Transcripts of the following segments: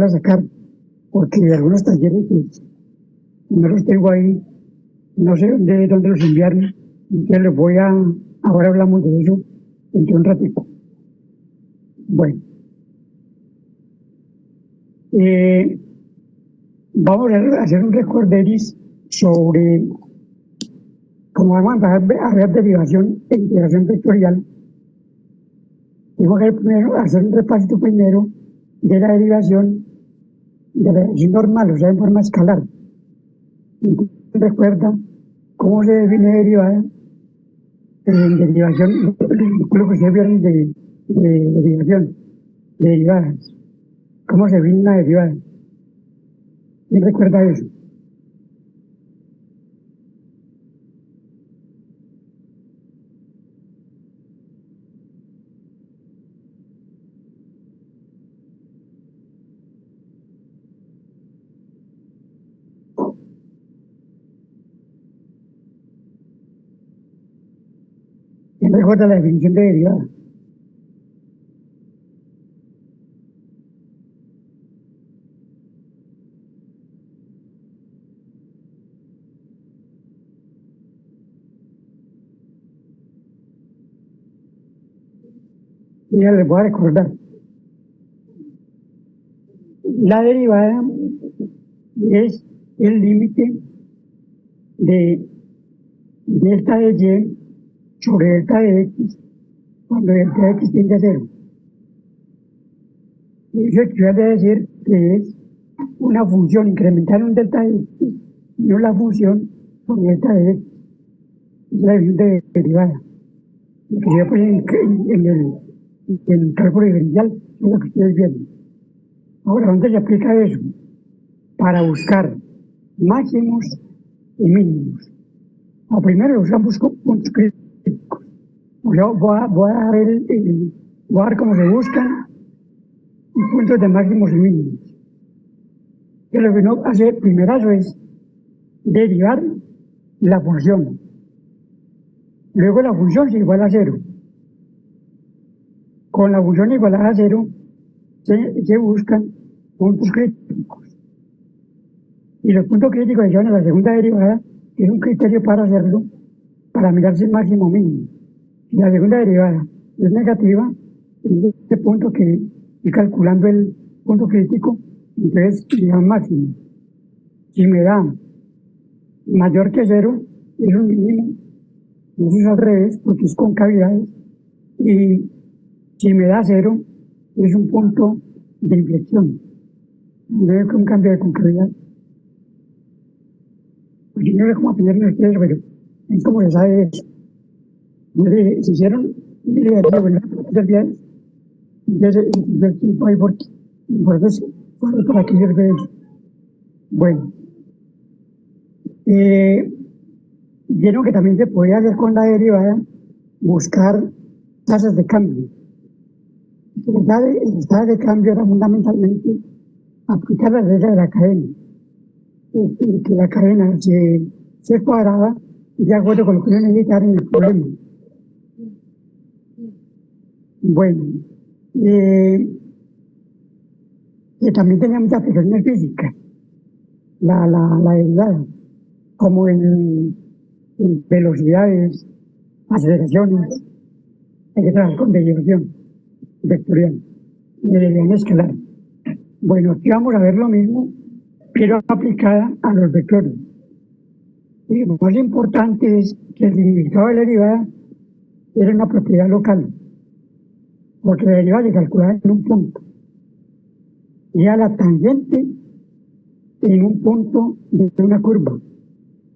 a sacar, porque algunos talleres pues, no los tengo ahí, no sé dónde los enviaron, entonces les voy a, ahora hablamos de eso entre un ratito. Bueno, eh, vamos a hacer un recorderis sobre cómo vamos a ver derivación e integración vectorial. Tengo que primero hacer un repasito primero de la derivación normal, o sea, en forma escalar. Entonces, recuerda cómo se define derivada, derivación, lo que ustedes vieron de derivación, de derivadas, cómo se define una derivada. ¿Quién recuerda eso? ¿Quién recuerda la definición de derivada? Ya les voy a recordar. La derivada es el límite de delta de y sobre delta de x cuando delta de x tiende a cero. Eso equivale a decir que es una función incremental en un delta de x, no la función por delta de x. Es la definición de derivada. Lo que yo poner en el cálculo diferencial es lo que ustedes vieron. Ahora, ¿dónde se aplica eso? Para buscar máximos y mínimos. O primero usamos puntos críticos. Yo voy a ver cómo se buscan puntos de máximos y mínimos. Y lo que no hace primero es derivar la función. Luego la función se iguala a cero. Con la función igualada a cero se buscan puntos críticos. Y los puntos críticos se llevan a la segunda derivada, que es un criterio para hacerlo, para mirar si es máximo o mínimo. Si la segunda derivada es negativa, es este punto que estoy calculando el punto crítico, entonces le da máximo. Si me da mayor que cero, es un mínimo. Eso es al revés, porque es con cavidades. Y si me da cero, es un punto de inflexión. Veo que un cambio de concavidad. Pues yo no sé cómo aprendieron ustedes, pero es como se sabe eso. Se hicieron del tiempo ahí por eso, para que sirve eso. Bueno, vieron que también se podía hacer con la derivada, buscar tasas de cambio. El estado de cambio era fundamentalmente aplicar la regla de la cadena. Que la cadena se cuadraba de acuerdo con lo que uno necesitara en el problema. Bueno, que también tenía muchas aplicaciones físicas, la derivada, como en velocidades, aceleraciones, hay que trabajar con derivación vectorial, derivación escalar. Bueno, aquí vamos a ver lo mismo, pero aplicada a los vectores. Y lo más importante es que el significado de la derivada era una propiedad local, porque la derivada se calculaba en un punto, y a la tangente en un punto de una curva.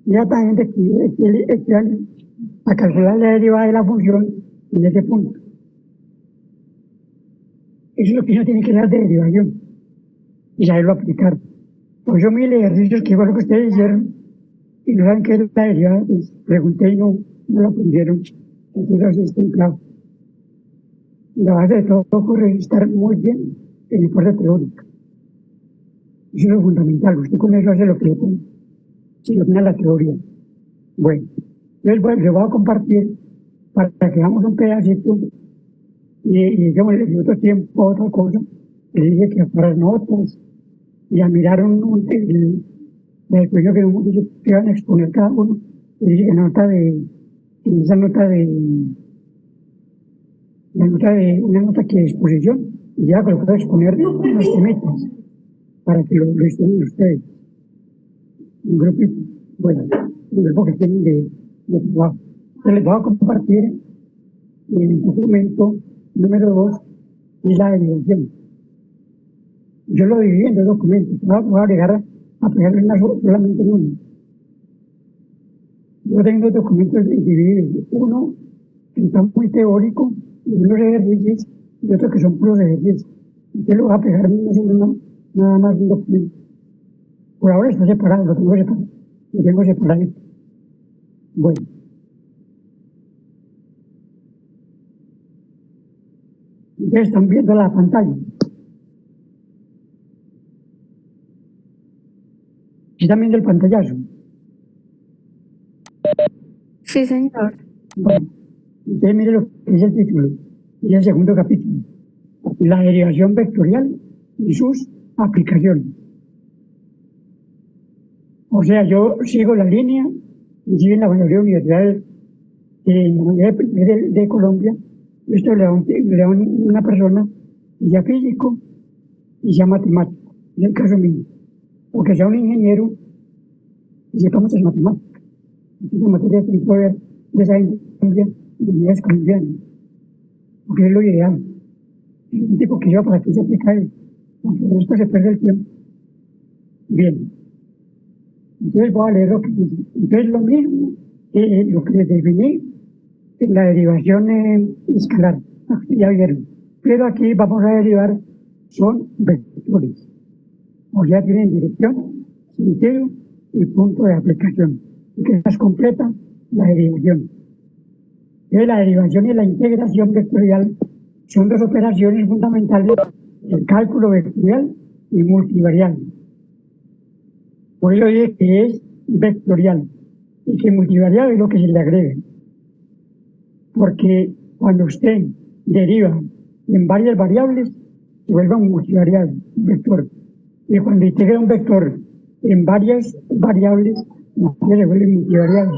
Y la tangente equivale a calcular la derivada de la función en ese punto. Eso es lo que uno tiene que dar de derivación y saberlo aplicar. Por eso mil ejercicios que fue lo que ustedes hicieron y no saben qué es la derivada, pues pregunté y no lo aprendieron. Entonces así está claro. La base de todo ocurre estar muy bien en la parte teórica. Eso es lo fundamental. Usted con eso hace lo que tiene. Si lo tiene la teoría. Bueno, entonces les voy a compartir para que hagamos un pedacito y digamos en otro tiempo otra cosa. Le dije que para notas ya miraron el proyecto que hemos dicho que van a exponer cada uno, y dice que en esa una nota que exposición, y ya que lo puedo exponer los temetas, para que lo estudien ustedes. Un grupito, bueno, un grupo que tienen de trabajo. Entonces les voy a compartir el documento número 2, y la derivación. Yo lo dividí en dos documentos, voy a llegar a pegarle solamente en uno. Yo tengo dos documentos divididos, uno que está muy teórico, de unos ejercicios, y otro que son puros ejercicios. Entonces lo voy a pegar nada más un documento. Por ahora está separado, lo tengo separado. Bueno. Ustedes están viendo la pantalla. ¿Están viendo el pantallazo? Sí, señor. Bueno, ustedes miren lo que dice el título, y el segundo capítulo. La derivación vectorial y sus aplicaciones. O sea, yo sigo la línea, y sigo en la mayoría de universidades, en la mayoría de Colombia. Esto le da una persona, y ya físico, y ya matemático, en el caso mío. O que sea un ingeniero, y sepa muchas matemáticas. Muchas materias que puede ver de esa ingeniería de unidades colombianas, porque es lo ideal. Es un tipo que lleva para que se aplica él, aunque el resto se pierde el tiempo. Bien, entonces voy a leer lo que dice. Entonces lo mismo que lo que les definí en la derivación escalar, ya vieron. Pero aquí vamos a derivar, son vectores. O sea, tienen dirección, sentido y punto de aplicación. Y que es completa la derivación. Entonces, la derivación y la integración vectorial son dos operaciones fundamentales del cálculo vectorial y multivarial. Por eso dije que es vectorial y que multivarial es lo que se le agrega. Porque cuando usted deriva en varias variables, se vuelve un multivariable, un vector. Y cuando integra un vector en varias variables, se vuelve multivariable.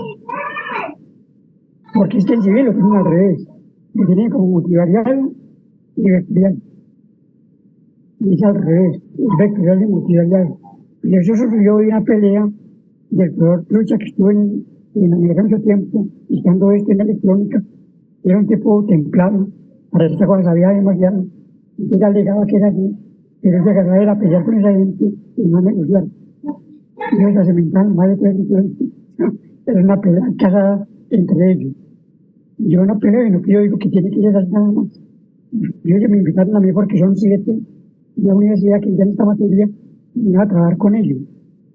Porque es que en civil lo tienen al revés. Lo tienen como multivariable y vectorial. Y es al revés, es vectorial y multivariable. Y eso surgió de una pelea del profesor Trucha, que estuvo en la universidad mucho tiempo, y estando en electrónica. Era un tipo templado, para esta cosa sabía demasiado. Entonces alegaba que era así, pero se agarraba a pelear con esa gente y no a negociar. Y ellos se mentaban más de todo eso. Era una pelea casada entre ellos. Y yo no peleo, no que yo digo que tiene que ser así nada más. Y ellos me invitaron a mí porque son 7 de la universidad que ya en esta materia y iba a trabajar con ellos.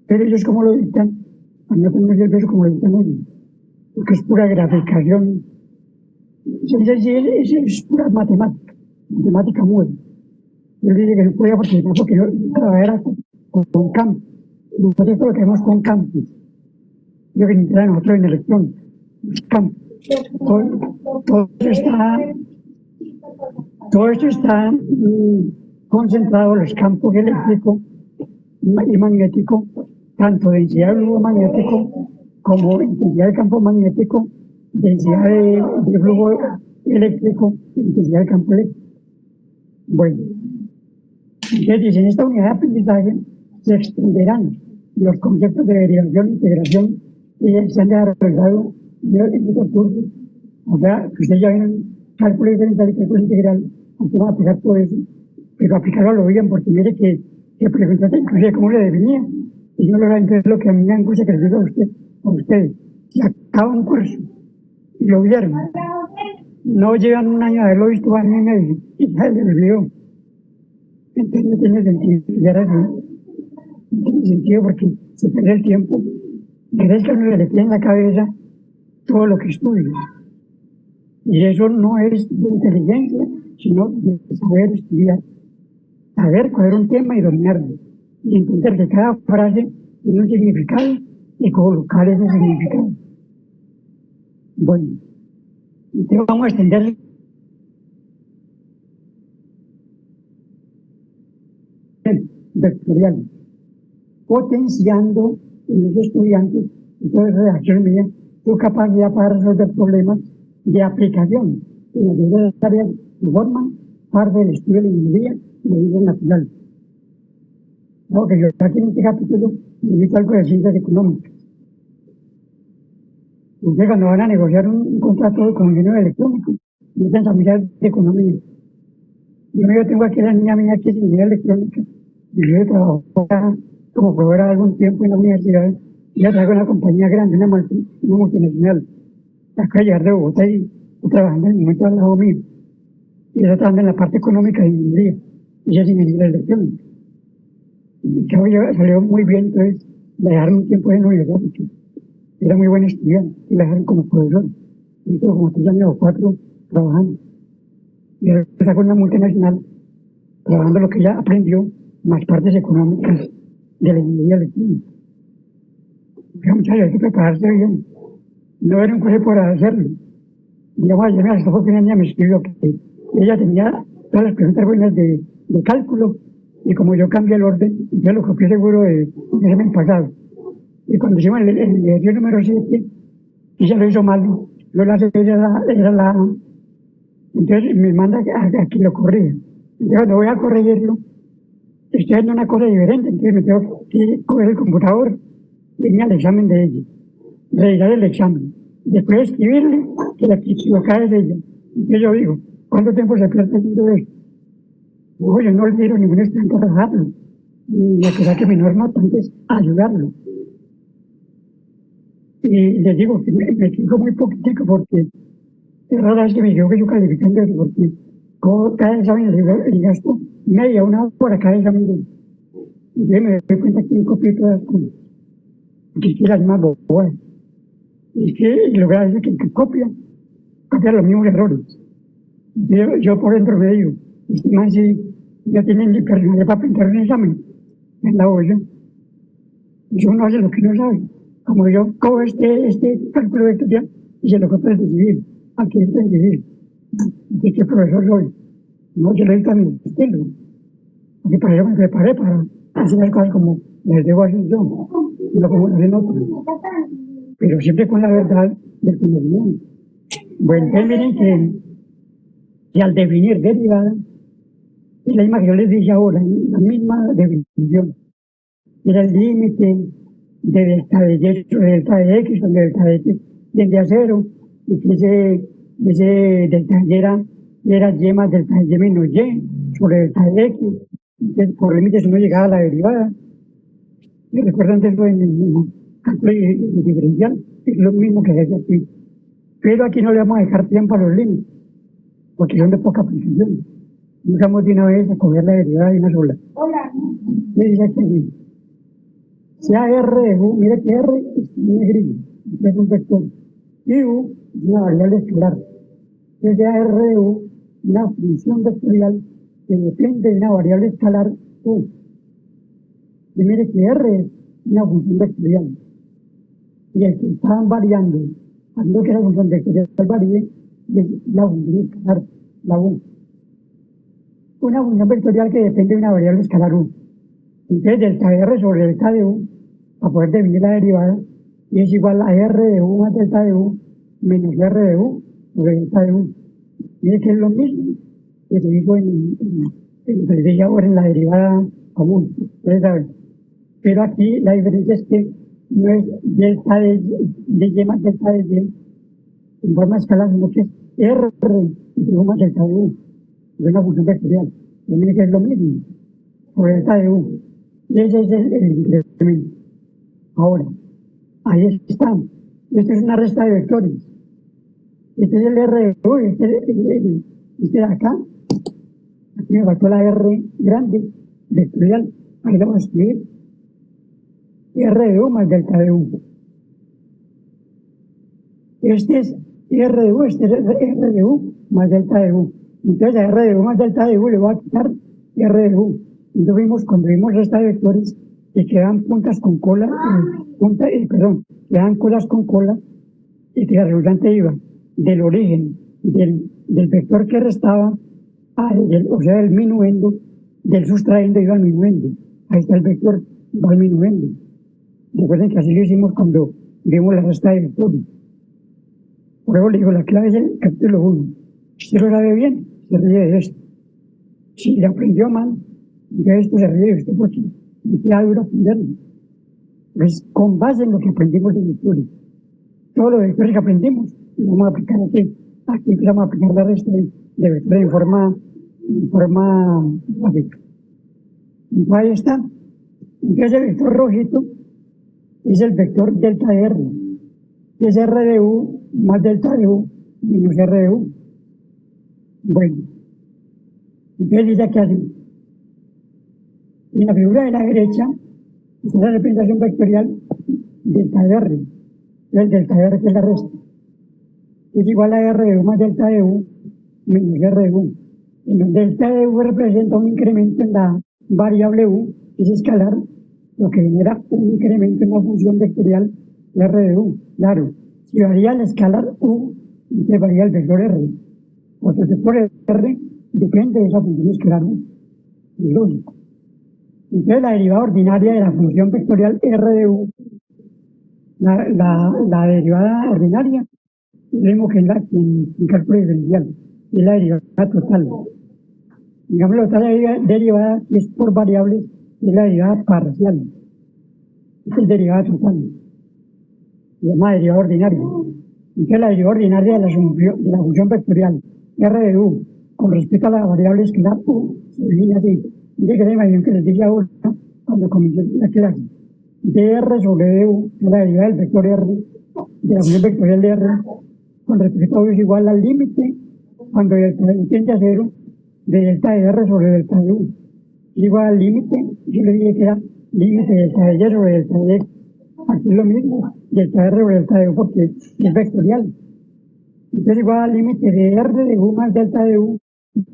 Pero ellos como lo dictan, a mí no tengo el peso como lo dictan ellos, porque es pura graficación. Es pura matemática muda. Yo le dije que no podía porque yo trabajara con campo. Nosotros lo que hacemos con campos. Yo que ni nosotros en electrónica, campos. Todo esto está concentrado en los campos eléctricos y magnéticos, tanto densidad de flujo magnético como intensidad del campo magnético, densidad de flujo eléctrico, intensidad del campo eléctrico. Bueno, entonces en esta unidad de aprendizaje se extenderán los conceptos de derivación e integración que se han desarrollado en estos cursos. O sea, que ustedes ya ven cálculo diferencial y cálculo integral, aquí van a aplicar todo eso, pero aplicarlo lo oigan, porque mire que preguntaste inclusive cómo se definía, y no lo saben, entonces lo que a mí me angustia que les digo a ustedes, si acaba un curso y lo vieron, no llegan un año a haberlo visto, año y medio, y ya les olvidó. Entonces no tiene sentido, ya era así. No tiene sentido porque se pierde el tiempo. Crees que a uno se le tiene en la cabeza todo lo que estudia. Y eso no es de inteligencia, sino de saber estudiar, saber coger un tema y dominarlo, y entender que cada frase tiene un significado y colocar ese significado. Bueno, entonces vamos a extender vectorial. potenciando en los estudiantes, entonces reacción mía, su capacidad para resolver problemas de aplicación en las diversas áreas que forman parte del estudio de la ingeniería y de vida natural. No, que yo aquí en este capítulo necesito algo de ciencias económicas. Ustedes cuando van a negociar un contrato con ingeniero electrónico, necesitan familiar de economía. Yo tengo aquí a la niña mía que es ingeniera electrónica, y yo he trabajado como profesora algún tiempo en la universidad, y ya traigo una compañía grande, una multinacional, acá llegar de Bogotá y estoy trabajando en el momento al lado mío. Y ella trabajando en la parte económica de ingeniería, y ella es ingeniera electrónica. Y que hoy salió muy bien, entonces la dejaron un tiempo en la universidad, porque era muy buena estudiante, y la dejaron como profesor. Y estuvo como 3 años o 4 trabajando. Y ahora está con una multinacional, trabajando lo que ella aprendió, más partes económicas de la ingeniería electrónica. Porque muchachos, hay que prepararse bien. No era un colegio por hacerlo. Digamos, ayer me asustó porque una niña me escribió que ella tenía todas las preguntas buenas de cálculo, y como yo cambié el orden, yo lo copié seguro del examen pasado. Y cuando hicimos el ejercicio número 7, ella lo hizo mal. Yo la sé, era la. Entonces me manda a que lo corrija. Entonces cuando voy a corregirlo, estoy haciendo una cosa diferente, entonces me tengo que coger el computador y ir al examen de ella, revisar el examen, después escribirle que la equivocada es ella. Entonces yo digo, ¿cuánto tiempo se pierde haciendo esto? Yo no olvido a ningún estudiante a trabajarlo, y la cosa que mi norma es ayudarlo. Y les digo que me fijo muy poquitico porque es rara vez que me digo que yo calificando eso, porque cada examen le gasto media, 1 hora cada examen. Y yo me doy cuenta que copié todas las cosas, que es las más boas. Y que lo grave es que copia los mismos errores. Yo por dentro me digo, este man si ya tienen ni personalidad para pintar un examen en la olla, y uno hace lo que no sabe. Como yo cojo este cálculo de estudiar y se lo copio de civil, aquí está en civil. ¿De qué profesor soy? No, yo le digo a mi estilo, porque para eso me preparé para hacer las cosas como las debo hacer yo, no como las hacen otros, pero siempre con la verdad del conocimiento. Bueno, entonces miren que al definir derivada, es la misma que yo les dije ahora, la misma definición. Era el límite de delta de y sobre delta de x, donde delta de x tiende a 0, y que ese delta y era y más delta de y menos y sobre delta de x. Entonces, por límites uno llegaba a la derivada. ¿Me recuerdan de eso en el cálculo diferencial? Es lo mismo que se hace aquí. Pero aquí no le vamos a dejar tiempo a los límites, porque son de poca precisión. Vamos de una vez a coger la derivada de una sola. Le dice aquí, sea R de U, mire que R es un negrito, es un vector, y U es una variable escalar. Que sea R de U una función vectorial que depende de una variable escalar U. Y mire que R es una función vectorial. Y el que estaban variando, cuando que la función vectorial varíe, es la función escalar, la U. Una función vectorial que depende de una variable escalar U. Entonces, delta R sobre delta de U, para poder definir la derivada, y es igual a R de U más delta de U menos R de U sobre delta de U. Mire que es lo mismo que se dijo en lo que les dije ahora en la derivada común. Ustedes saben. Pero aquí la diferencia es que no es delta de Y más delta de Y en forma escalar, sino que es R de U más delta de U. Es una función vectorial. Mire que es lo mismo sobre delta de U. Y ese es el incremento. Ahora, ahí está. Esta es una resta de vectores. Este es el R de U, este de acá. Aquí me faltó la R grande, vectorial. Ahí lo vamos a escribir. R de U más delta de U. Este es R de U, este es R de U más delta de U. Entonces a R de U más delta de U le voy a quitar R de U. Entonces vimos, cuando vimos resta de vectores, que quedan puntas con cola, quedan colas con cola, y que la resultante iba del origen del vector que restaba, o sea, del minuendo, del sustraendo iba al minuendo. Ahí está el vector va disminuyendo. Recuerden que así lo hicimos cuando vimos la resta de vectores. Por eso le digo, la clave es el capítulo 1. Si usted lo sabe bien, se ríe de esto. Si le aprendió mal, de esto se ríe de usted porque le queda duro aprenderlo. Pues con base en lo que aprendimos de vectores. Todos los vectores que aprendimos, lo vamos a aplicar aquí. Aquí empezamos a aplicar la resta de vectores en forma gráfica. Entonces ahí está. Entonces el vector rojito es el vector delta de R, que es R de U más delta de U menos R de U. Bueno, entonces dice aquí así. En la figura de la derecha está la representación vectorial delta de R. El delta de R que es la resta. Es igual a R de U más delta de U menos R de U. En el delta de U representa un incremento en la variable U, que es escalar, lo que genera un incremento en la función vectorial R de U. Claro, si varía el escalar U, entonces varía el vector R. Porque el vector R depende de esa función escalar U. Es lógico. Entonces la derivada ordinaria de la función vectorial R de U, la derivada ordinaria, es lo mismo que en cálculo diferencial, es la derivada total. Digamos, la otra derivada que es por variables es la derivada parcial. Es derivada total. Se llama derivada ordinaria. Entonces la derivada ordinaria de la función vectorial R de U con respecto a la variable escalar U se define así. De que la imagen que les dije ahora cuando comencé la clase. dr sobre du, que es la derivada del vector R, de la función vectorial de R, con respecto a U es igual al límite cuando delta de U tiende a 0 de delta de R sobre delta de U. Igual al límite, yo le dije que era límite de delta de Y sobre delta de X. Aquí es lo mismo, delta de R sobre delta de U porque es vectorial. Entonces igual al límite de R de U más delta de U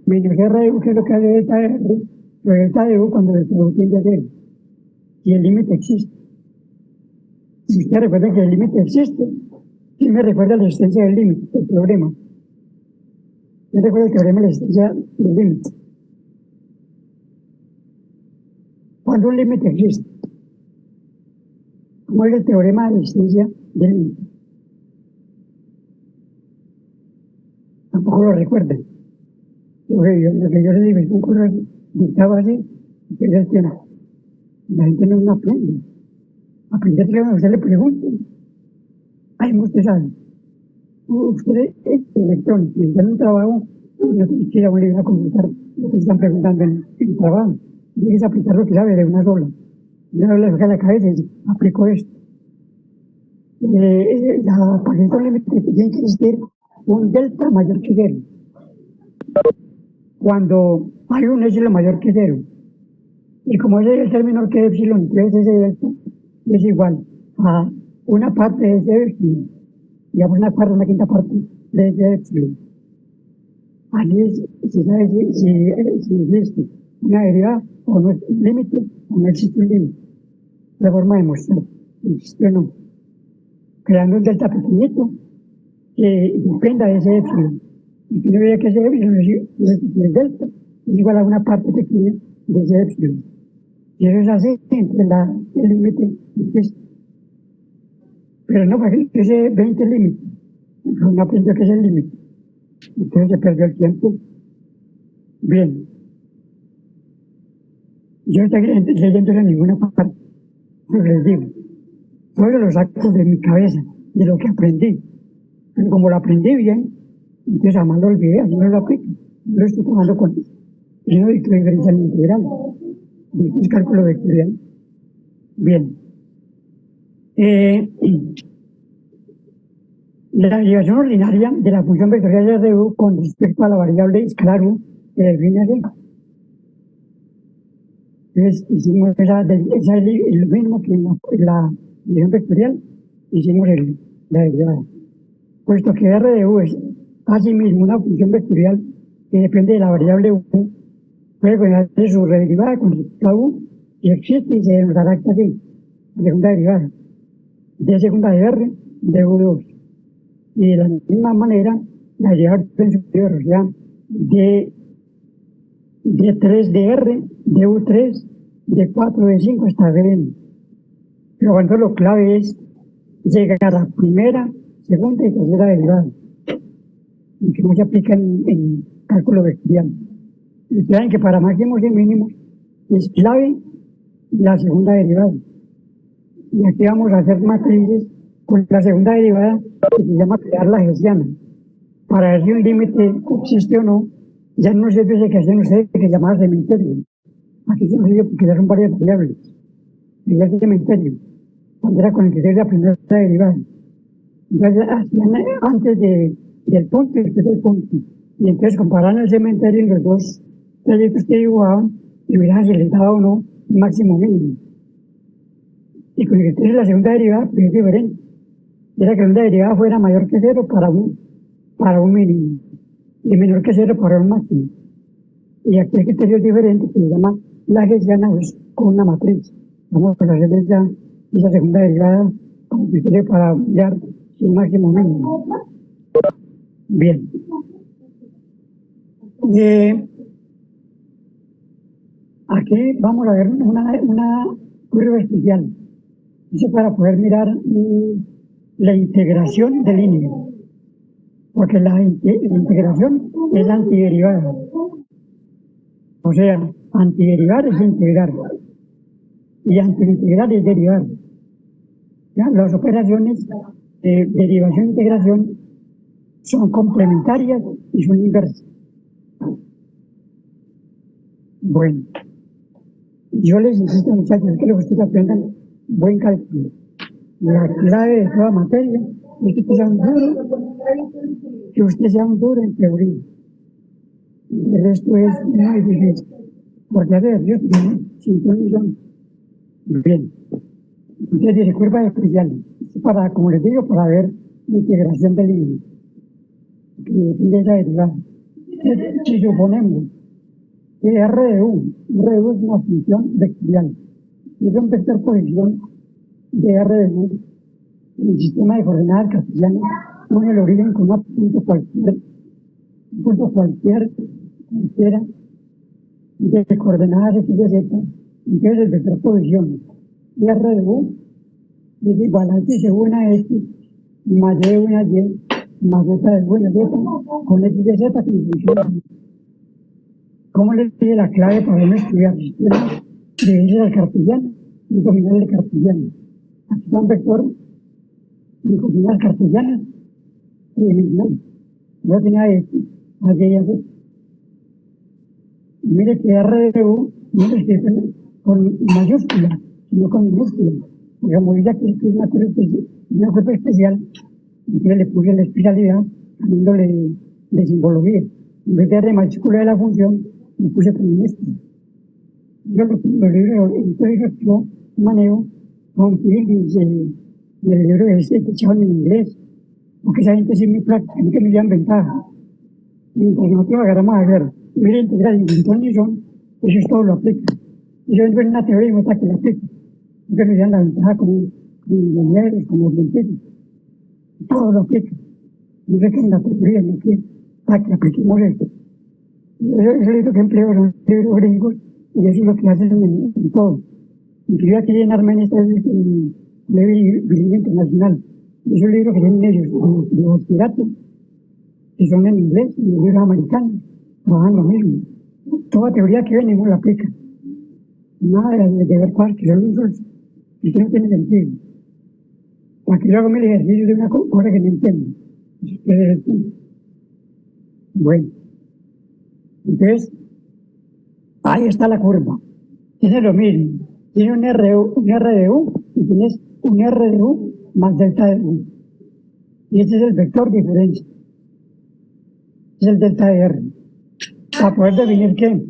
menos R de U, que es lo que hace delta de R sobre delta de U cuando delta de U tiende a 0. Y el límite existe. Si usted recuerda que el límite existe, ¿quién me recuerda la existencia del límite, el teorema? ¿Quién recuerda el teorema de la existencia del límite? Cuando un límite existe, ¿cómo es el teorema de la existencia del límite? Tampoco lo recuerdan. Lo que yo les digo es un curso dictado así, que es el tema. La gente no aprende. Aprender que a usted le pregunten. Ay, usted sabe. Usted es electrónico, y en un trabajo, no tiene que ir a un libro a consultar lo que están preguntando en el trabajo. Tienes que aplicar lo que sabe de una sola. Yo le saca la cabeza y dice, aplico esto. La paciente límite tiene que existir un delta mayor que 0. Cuando hay un epsilon mayor que 0, y como ese delta es menor que epsilon, entonces ese delta es igual a una parte de ese epsilon, y a una quinta parte de ese epsilon. Así es, si sabe si existe una derivada o no existe un límite o no existe un límite. La forma de mostrar si existe o no. Creando un delta pequeñito que dependa de ese epsilon. Y que no vea que ese epsilon es delta, es igual a una parte pequeña de ese epsilon. Y eso es así entre el límite y esto. Pero no, porque ese 20 límite, no aprendió que es el límite. Entonces se perdió el tiempo. Bien. Yo no estoy leyendo en ninguna parte. Yo les digo, todos los actos de mi cabeza, de lo que aprendí. Pero como lo aprendí bien, entonces además lo olvidé, así no lo aplico. No lo estoy tomando con primero diferencial integral. Después cálculo vectorial. Bien. La derivación ordinaria de la función vectorial de R de U con respecto a la variable escalar U se define así. Entonces hicimos lo mismo que en la función vectorial, hicimos la derivada. Puesto que R de U es asimismo una función vectorial que depende de la variable U, puede conocer su derivada con respecto a U y existe y se denotará así, la segunda derivada, de segunda de R de U2. Y de la misma manera, la derivada superior, o sea, de 3 de R de U3 de 4, de 5 está bien. Pero cuando lo clave es llegar a la primera, segunda y tercera derivada, y que no se aplica en cálculo vectorial. Y saben que para máximos y mínimos es clave la segunda derivada. Y aquí vamos a hacer matrices con la segunda derivada que se llama crear la hessiana. Para ver si un límite existe o no, ya no sé de que hacen ustedes que se llama cementerio. Aquí se me porque ya son varias variables. Y ya es cementerio, cuando era con el que se la primera derivada. Entonces hacían antes del punto y después del punto. Y entonces comparaban el cementerio en los dos trayectos que dibujaban y hubieran seleccionado uno máximo mínimo. Y con el que tiene la segunda derivada, pues es diferente. Era que la segunda derivada fuera mayor que cero para un mínimo y menor que cero para un máximo. Y aquí el criterio es diferente, que se llama la hessiana, es con una matriz. Vamos a hacer ya esa segunda derivada como criterio para hallar el máximo mínimo. Bien. Aquí vamos a ver una curva especial. Eso para poder mirar la integración de líneas. Porque la integración es antiderivada. O sea, antiderivar es integrar. Y antiintegrar es derivar. ¿Ya? Las operaciones de derivación e integración son complementarias y son inversas. Bueno, yo les insisto, muchachos, que ustedes aprendan buen cálculo. La clave de toda materia es que usted sea un duro en teoría. El resto es muy difícil. Porque a ver, yo tengo 5 millones. Bien. Entonces dice curva especial. Para, como les digo, para ver la integración de líneas. Que depende de esa derivada. Si suponemos que R de U es una función vectorial. Y es un vector posición de R de U. El sistema de coordenadas cartesianas pone el origen con un punto cualquiera de coordenadas X y Z, entonces el vector posición de R de U es igual a X de una X más Y de una Y más Z de una Z con X de Z que funciona. ¿Cómo les pide la clave para uno estudiar sistemas de al cartesiano y dominar el cartesiano? Aquí está un vector de coordenadas cartesianas tridimensional. No tenía X más Y Z. Mire que R de U no lo escribe con mayúscula, sino con minúscula. Digamos, ya que es una curva especial, entonces le puse la especialidad cambiándole de simbología. En vez de R mayúscula de la función, le puse con minúscula. Yo los libros, entonces yo manejo con Phillips y el libro ese que echaban en inglés, porque esa gente sí es muy práctica, que me llevan ventaja. Mientras nosotros agarramos a ver, mira integral y son, ellos todo lo aplican. Y yo entro en una teoría y muestra que lo aplican. Entonces me dan la ventaja como ingenieros, como científicos. Todo lo aplican. No sé que en la teoría, no que para que apliquemos esto. Ese libro que empleo son libros gringos y eso es lo que hacen en todo. Incluso aquí en Armenia está el bilingüe internacional. Esos libros que tienen ellos, los piratas, que son en inglés y los libros americanos, trabajan lo mismo. Toda teoría que venimos la aplica. Nada de ver cuál, que son usos, y que no tiene sentido. Aquí yo hago mil ejercicios de una cosa que no entiendo. Bueno, entonces, ahí está la curva. Tiene lo mismo. Tiene un R de U y tienes un R de U más delta de U. Y ese es el vector diferencia. Es el delta de R. ¿Para poder definir qué?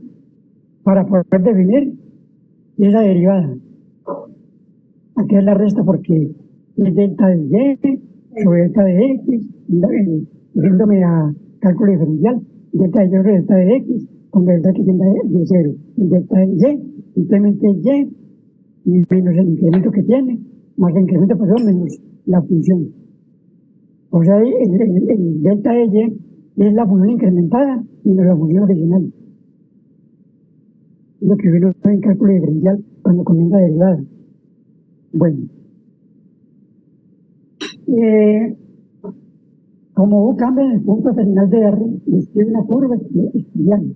Para poder definir esa derivada. Aquí es la resta porque es delta de Y sobre delta de X, yéndome a cálculo diferencial, delta de Y sobre delta de X, con delta que tiende de 0. El delta de Y, simplemente Y, menos el incremento que tiene, más el incremento, perdón, menos la función. O sea, el delta de Y es la función incrementada menos la función original. lo que uno ve en cálculo diferencial cuando comienza derivada. Bueno, como U cambia en el punto terminal de R, describe una curva estudiante,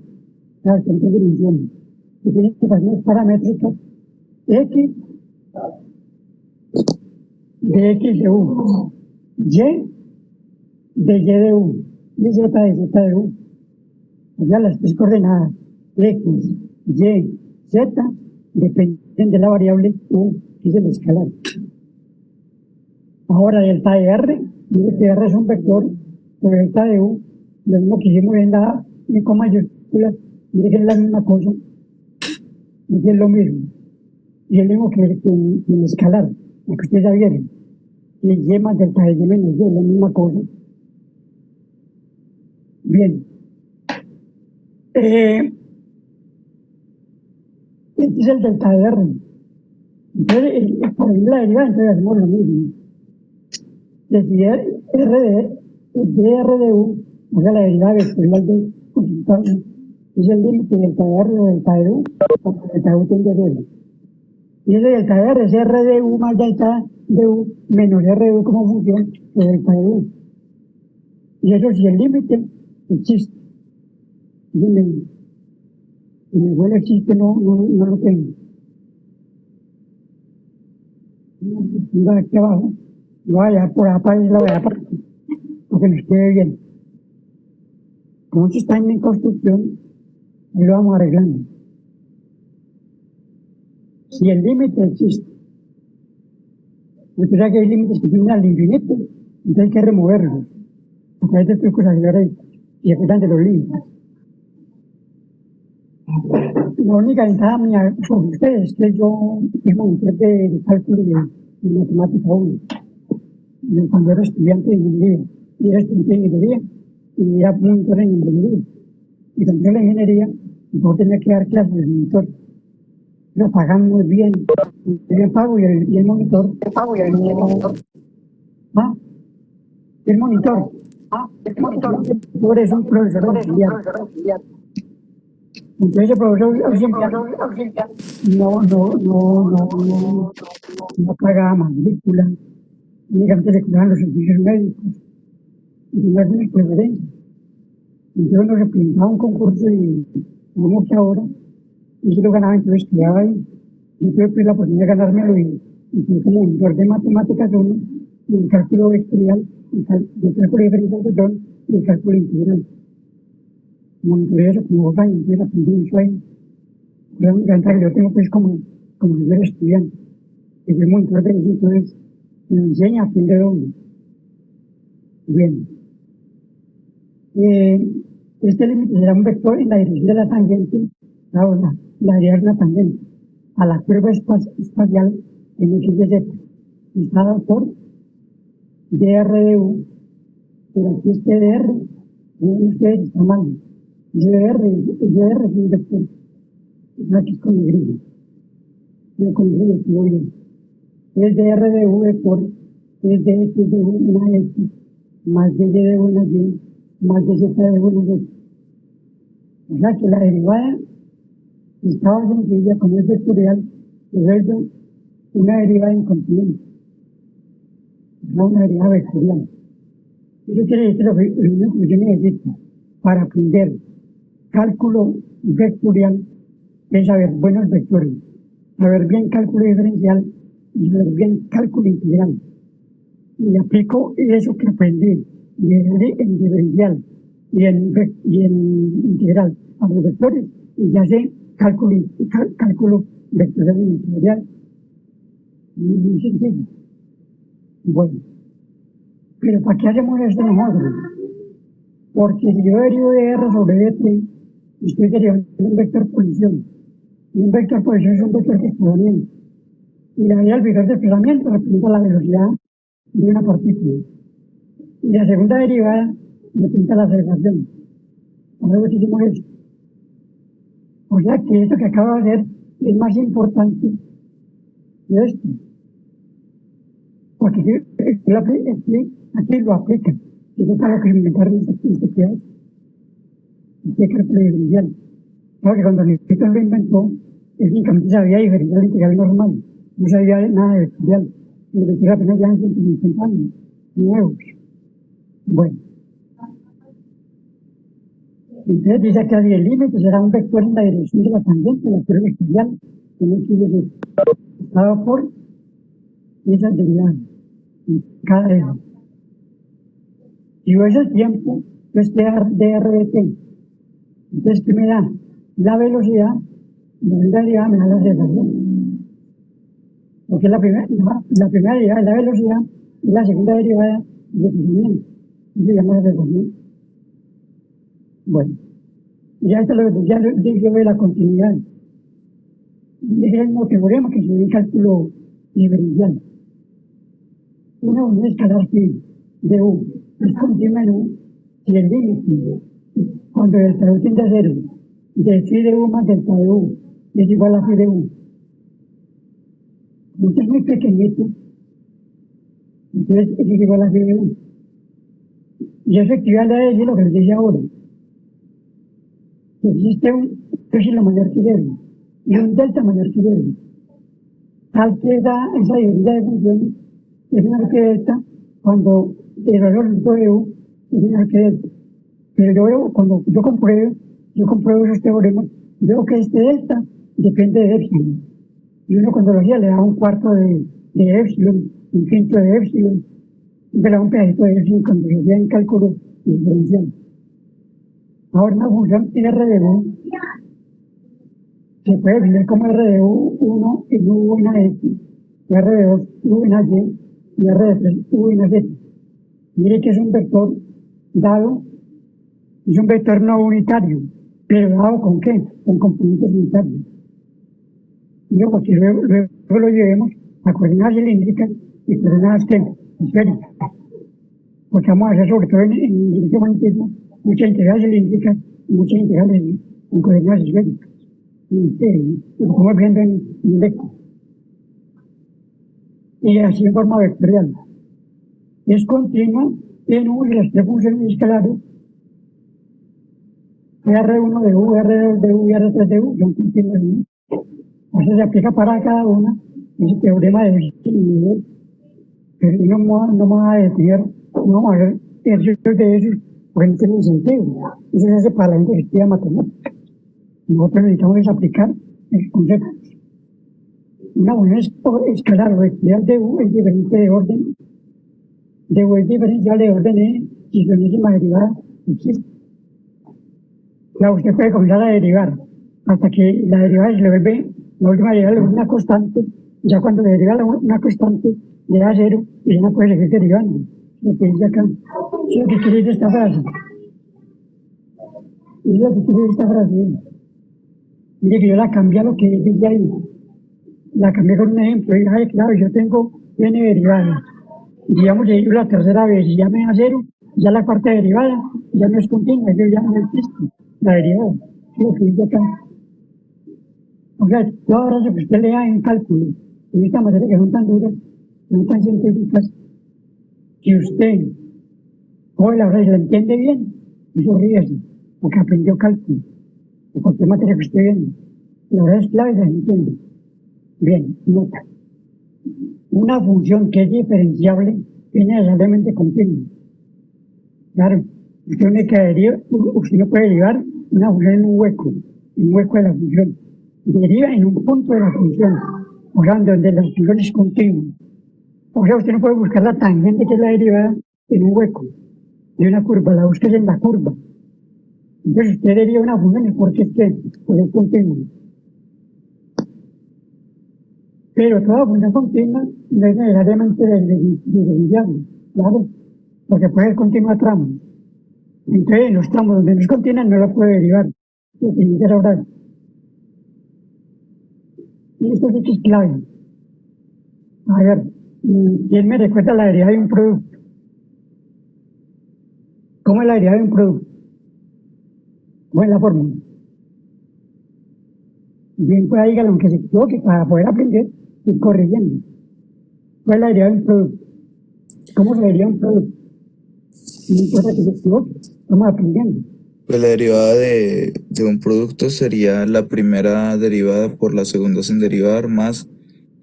las diferentes dimensiones, que tiene ecuaciones paramétricas X de X de U, Y de U, y Z de U. Ya las tres coordenadas X, Y, Z dependen de la variable U, que es el escalar. Ahora delta de R, mire que R es un vector sobre delta de U, lo mismo que hicimos en la I con mayúsculas, mire que es la misma cosa, y es lo mismo. Y es lo mismo que el escalar, lo que ustedes ya vieron. Y Y más delta de Y menos Y es la misma cosa. Bien. Este es el delta de R. Entonces, por la derivada, entonces hacemos lo mismo. Decir R de U, o sea, la derivada vectorial de es el límite del delta de R o delta de U, porque el delta de U tiende a cero. Y ese delta de R es R de U más delta de U menos R de U como función de delta de U. Y eso si el límite existe. Si el vuelo existe, no lo tengo. Aquí abajo, lo vaya por acá y lo vaya para que nos quede bien. Como esto está en construcción, ahí lo vamos arreglando. Si el límite existe, porque ya que hay límites que tienen al infinito, entonces hay que removerlos a través de trucos algebraicos y acuerdan de los límites. La única ventaja mía sobre ustedes es que yo tengo un test de cálculo de matemática 1. Cuando era estudiante de ingeniería, y era estudiante de ingeniería, y era monitor en ingeniería. Y cuando yo la ingeniería, yo tenía que dar clases de monitor. Lo pagan muy bien pago y el monitor. ¿Ah? El monitor. Por eso un profesor auxiliar. Entonces el profesor auxiliar no pagaba matrícula, únicamente se cuidaban los servicios médicos y no hacen preferencia. Entonces uno se presentaba un concurso y como que ahora, y si lo ganaba, entonces estudiaba ahí. Yo tuve pues la oportunidad de ganármelo y fui como monitor de matemáticas 1, y el cálculo vectorial, el cálculo diferencial, perdón, y el cálculo integral. Monitoré eso como 2 años, entonces aprendí mucho ahí. La única ventaja que yo tengo pues como primer estudiante, que soy monitor de eso, entonces me enseña, aprende de uno. Bien. Este límite será un vector en la dirección de la tangente, la área es la tangente, a la curva espacial en X de Z, está por dr de U, pero aquí este dr, ustedes está mal, dr es un vector, aquí es con el grillo, yo con el grillo estuvo bien, es dr de U por es de X de U una X, más de Y de una Y, más de Z de una Z. O sea que la derivada estaba sencilla, como es vectorial, se vuelve una derivada incontinente, no una derivada vectorial. Eso quiere decir lo único que yo necesito para aprender cálculo vectorial es saber buenos vectores, saber bien cálculo diferencial y saber bien cálculo integral. Y aplico eso que aprendí en diferencial y en integral a los vectores y ya sé cálculo vectorial y integral. Muy sencillo. Bueno, pero ¿para qué hacemos esto nosotros? Porque si yo derivo de R sobre dt, estoy derivando un vector posición. Y un vector posición es un vector de desplazamiento. Y la medida del vector de desplazamiento representa la velocidad de una partícula. Y la segunda derivada representa la aceleración. Luego hicimos eso. O sea que esto que acabo de hacer es más importante que esto. Porque aquí lo aplica. Y eso es lo que inventaron este cálculo diferencial. Porque cuando Newton lo inventó, él únicamente sabía diferenciar el integral normal, no sabía nada de vectorial. El vectorial apenas ya en 150 años, nuevos. Bueno, entonces dice que así el límite será un vector en la dirección de la tangente, la curva vectorial, que no sigue estado por esas derivadas en cada eje. Si yo ese tiempo, pues dr de t. Entonces, ¿qué me da? La velocidad, y la derivada me da la aceleración. Porque la primera derivada es la velocidad y la segunda derivada es el deslizamiento. Eso se llama aceleración. Bueno, ya esto lo ya yo veo la continuidad. Ese es el mismo teorema que se ve en cálculo diferencial. Una unidad escalar phi de u es continua en u si el límite cuando delta u tiende a cero de phi de u más delta de u es igual a phi de u. Esto es muy pequeñito, entonces es igual a phi de u. Y eso equivale a decir lo que les dije ahora. Que existe un epsilon mayor que delta y un delta mayor que delta. Tal que da esa diversidad de funciones es menor que delta cuando el valor de u es menor que delta. Pero yo veo, cuando yo compruebo esos teoremas, veo que este delta depende de epsilon. Y uno cuando lo hacía le da un cuarto de epsilon, un quinto de epsilon, le da un pedacito de epsilon cuando se hacía en cálculo diferencial. Ahora una función R de u se puede definir como R de u1 en u en a x, R de 2 u en a y, y R de 3 u en a z. Mire que es un vector dado, es un vector no unitario, pero dado con qué? Con componentes unitarios. Y luego que luego lo llevemos a coordenadas cilíndricas y coordenadas esféricas. Porque vamos a hacer sobre todo en el electromagnetismo muchas integrales cilíndricas y muchas integrales en coordenadas esféricas. Lo estamos viendo en el eco. Y así en forma vectorial. Es continua en u y las tres funciones escalares R1 de u, R2 de u y R3 de u son continuas. Entonces se aplica para cada una ese teorema de nivel. Pero no me va a decir, no vamos a ver ejercicios de esos, porque no tiene sentido. Eso se hace para la gente que estudia matemática. Nosotros necesitamos aplicar el concepto. Una función escalar o vectorial de u es diferente de orden, de u es diferencial de orden e si su enésima derivada existe. Ya usted puede comenzar a derivar hasta que la derivada se le vuelve, la última derivada le vuelve una constante. Ya cuando le deriva una constante le da cero y ya no puede seguir derivando. Lo que dice acá, es lo que quiere decir esta frase. Es lo que quiere decir esta frase. Mire que yo la cambié a lo que dice ahí. La cambié con un ejemplo. Y ay, claro, yo tengo n derivadas. Digamos que yo la tercera vez y ya me da cero, ya la cuarta derivada ya no es continua, yo ya no existe la derivada. Es lo que dice acá. O sea, todas las que usted lea en cálculo, en esta materia que son tan duras, que son tan científicas, que usted coge la frase y la entiende bien, eso ríese, porque aprendió cálculo, de cualquier materia que esté viendo. La verdad es clave y la entiende. Bien, nota. Una función que es diferenciable es necesariamente continua. Claro, usted no puede derivar una función en un hueco de la función. Deriva en un punto de la función, o sea, donde la función es continua. O sea, usted no puede buscar la tangente que es la derivada en un hueco de una curva, la busca en la curva. Entonces usted deriva una función porque es continua. Pero toda función continua no es necesariamente diferenciable, claro, porque puede ser continua a tramos. Entonces, en los tramos donde no es continua no la puede derivar. Lo que tiene que lograr. Y esto sí que es clave. A ver, ¿quién me recuerda la derivada de un producto? ¿Cómo es la derivada de un producto? ¿Cómo es la fórmula? Bien, pues dígalo aunque se equivoque para poder aprender y corrigiendo. ¿Cuál es la derivada de un producto? ¿Cómo se deriva un producto? No importa que se equivoque, estamos aprendiendo. Pues la derivada de un producto sería la primera derivada por la segunda sin derivar más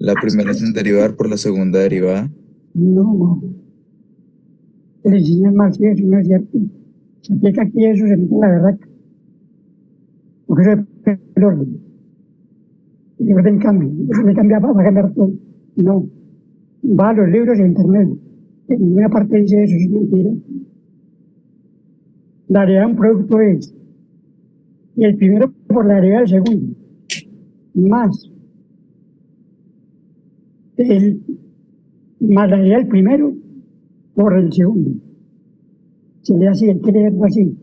la primera sin derivar por la segunda derivada. No, el enseñan más y eso no es cierto. Se aplica aquí eso, se mete en la verdad, porque eso es el orden. El orden cambia, eso se cambia, va a cambiar todo. No, va a los libros de internet. En ninguna parte dice eso, es mentira. La derivada de un producto es el primero por la derivada del segundo, más el más la derivada del primero por el segundo. Se lee así, hay que leerlo así.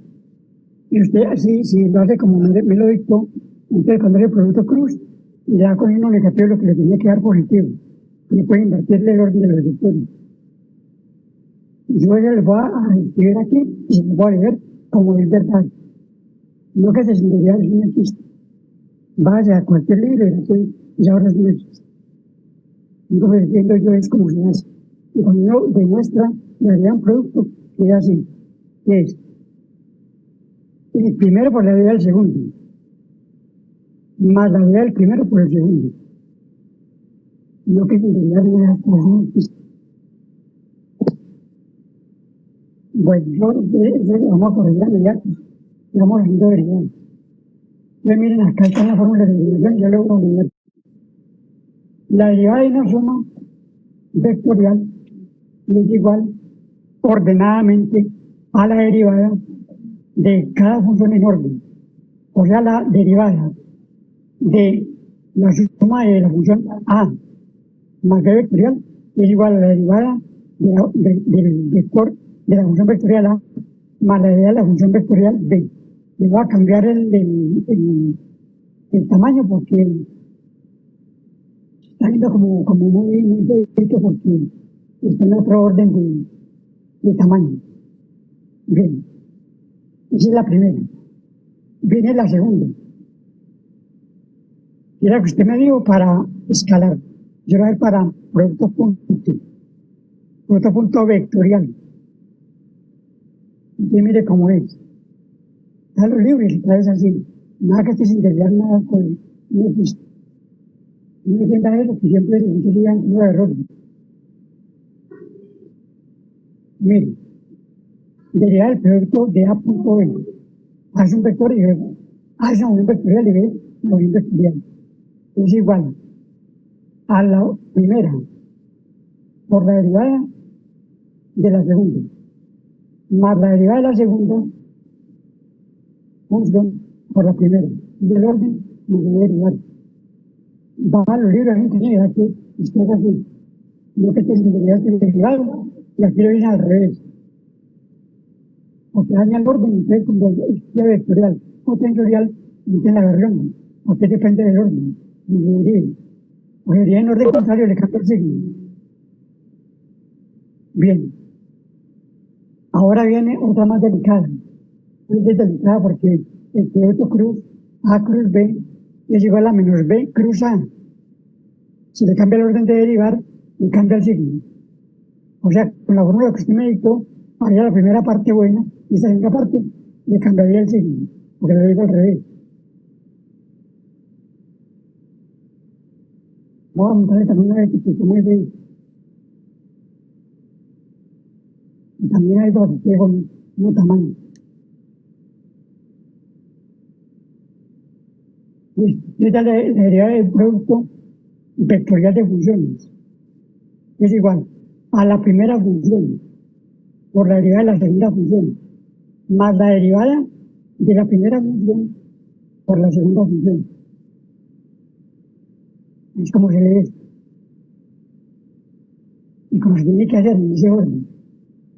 Y usted así, si lo hace como me lo dictó, entonces cuando el producto cruz, le da con el negativo lo que le tenía que dar positivo. Y puede invertirle el orden de los vectores. Yo les voy a escribir aquí y les voy a leer como es verdad. No que se sinceridad es un existe. Vaya a cualquier libro y ahora es un existe. Lo que entiendo yo es como se hace. Y cuando uno demuestra la realidad de un producto, que es así, que es el primero por la realidad del segundo, más la realidad del primero por el segundo. No que sinceridad no es un existe. Bueno, vamos a corregir ya, vamos haciendo derivada. Entonces miren, acá está la fórmula de derivación, yo le voy a olvidar. La derivada de una suma vectorial es igual ordenadamente a la derivada de cada función en orden. O sea, la derivada de la suma de la función A más B vectorial es igual a la derivada del vector de la función vectorial A más la derivada de la función vectorial B. Le voy a cambiar el tamaño porque está viendo como muy pequeño porque está en otro orden de tamaño. Bien, esa es la primera. Viene la segunda. Y era que usted me dijo para escalar. Yo era para producto punto vectorial. Y mire cómo es. Está los libros y está así. Nada que esté sin desviar nada, pues no existe. No entienda eso, que siempre se digan un error. Mire, derivar el producto de A punto B. Hace un vector y B. Hace un vectorial y B, no un vectorial. Es igual a la primera por la derivada de la segunda, más la derivada de la segunda función por la primera. Del orden me debe derivar. Va a los libros, gente negra que usted es así. Lo que tiene derivado, y aquí lo viene al revés. Porque daña el orden, entonces cuando es vectorial o tensorial, no tiene la orden. Porque depende del orden. Porque diría en orden contrario le cambia el signo. Bien. Ahora viene otra más delicada. Es delicada porque el producto cruz A cruz B es igual a menos B cruz A. Si le cambia el orden de derivar, le cambia el signo. O sea, con la fórmula que usted me dictó, haría la primera parte buena y esa segunda parte le cambiaría el signo, porque lo digo al revés. Vamos a montar también una vez que como es de... Y también hay dos que con un tamaño. Y esta es la derivada del producto vectorial de funciones. Es igual a la primera función por la derivada de la segunda función, más la derivada de la primera función por la segunda función. Es como se lee esto. Y como se tiene que hacer en ese orden.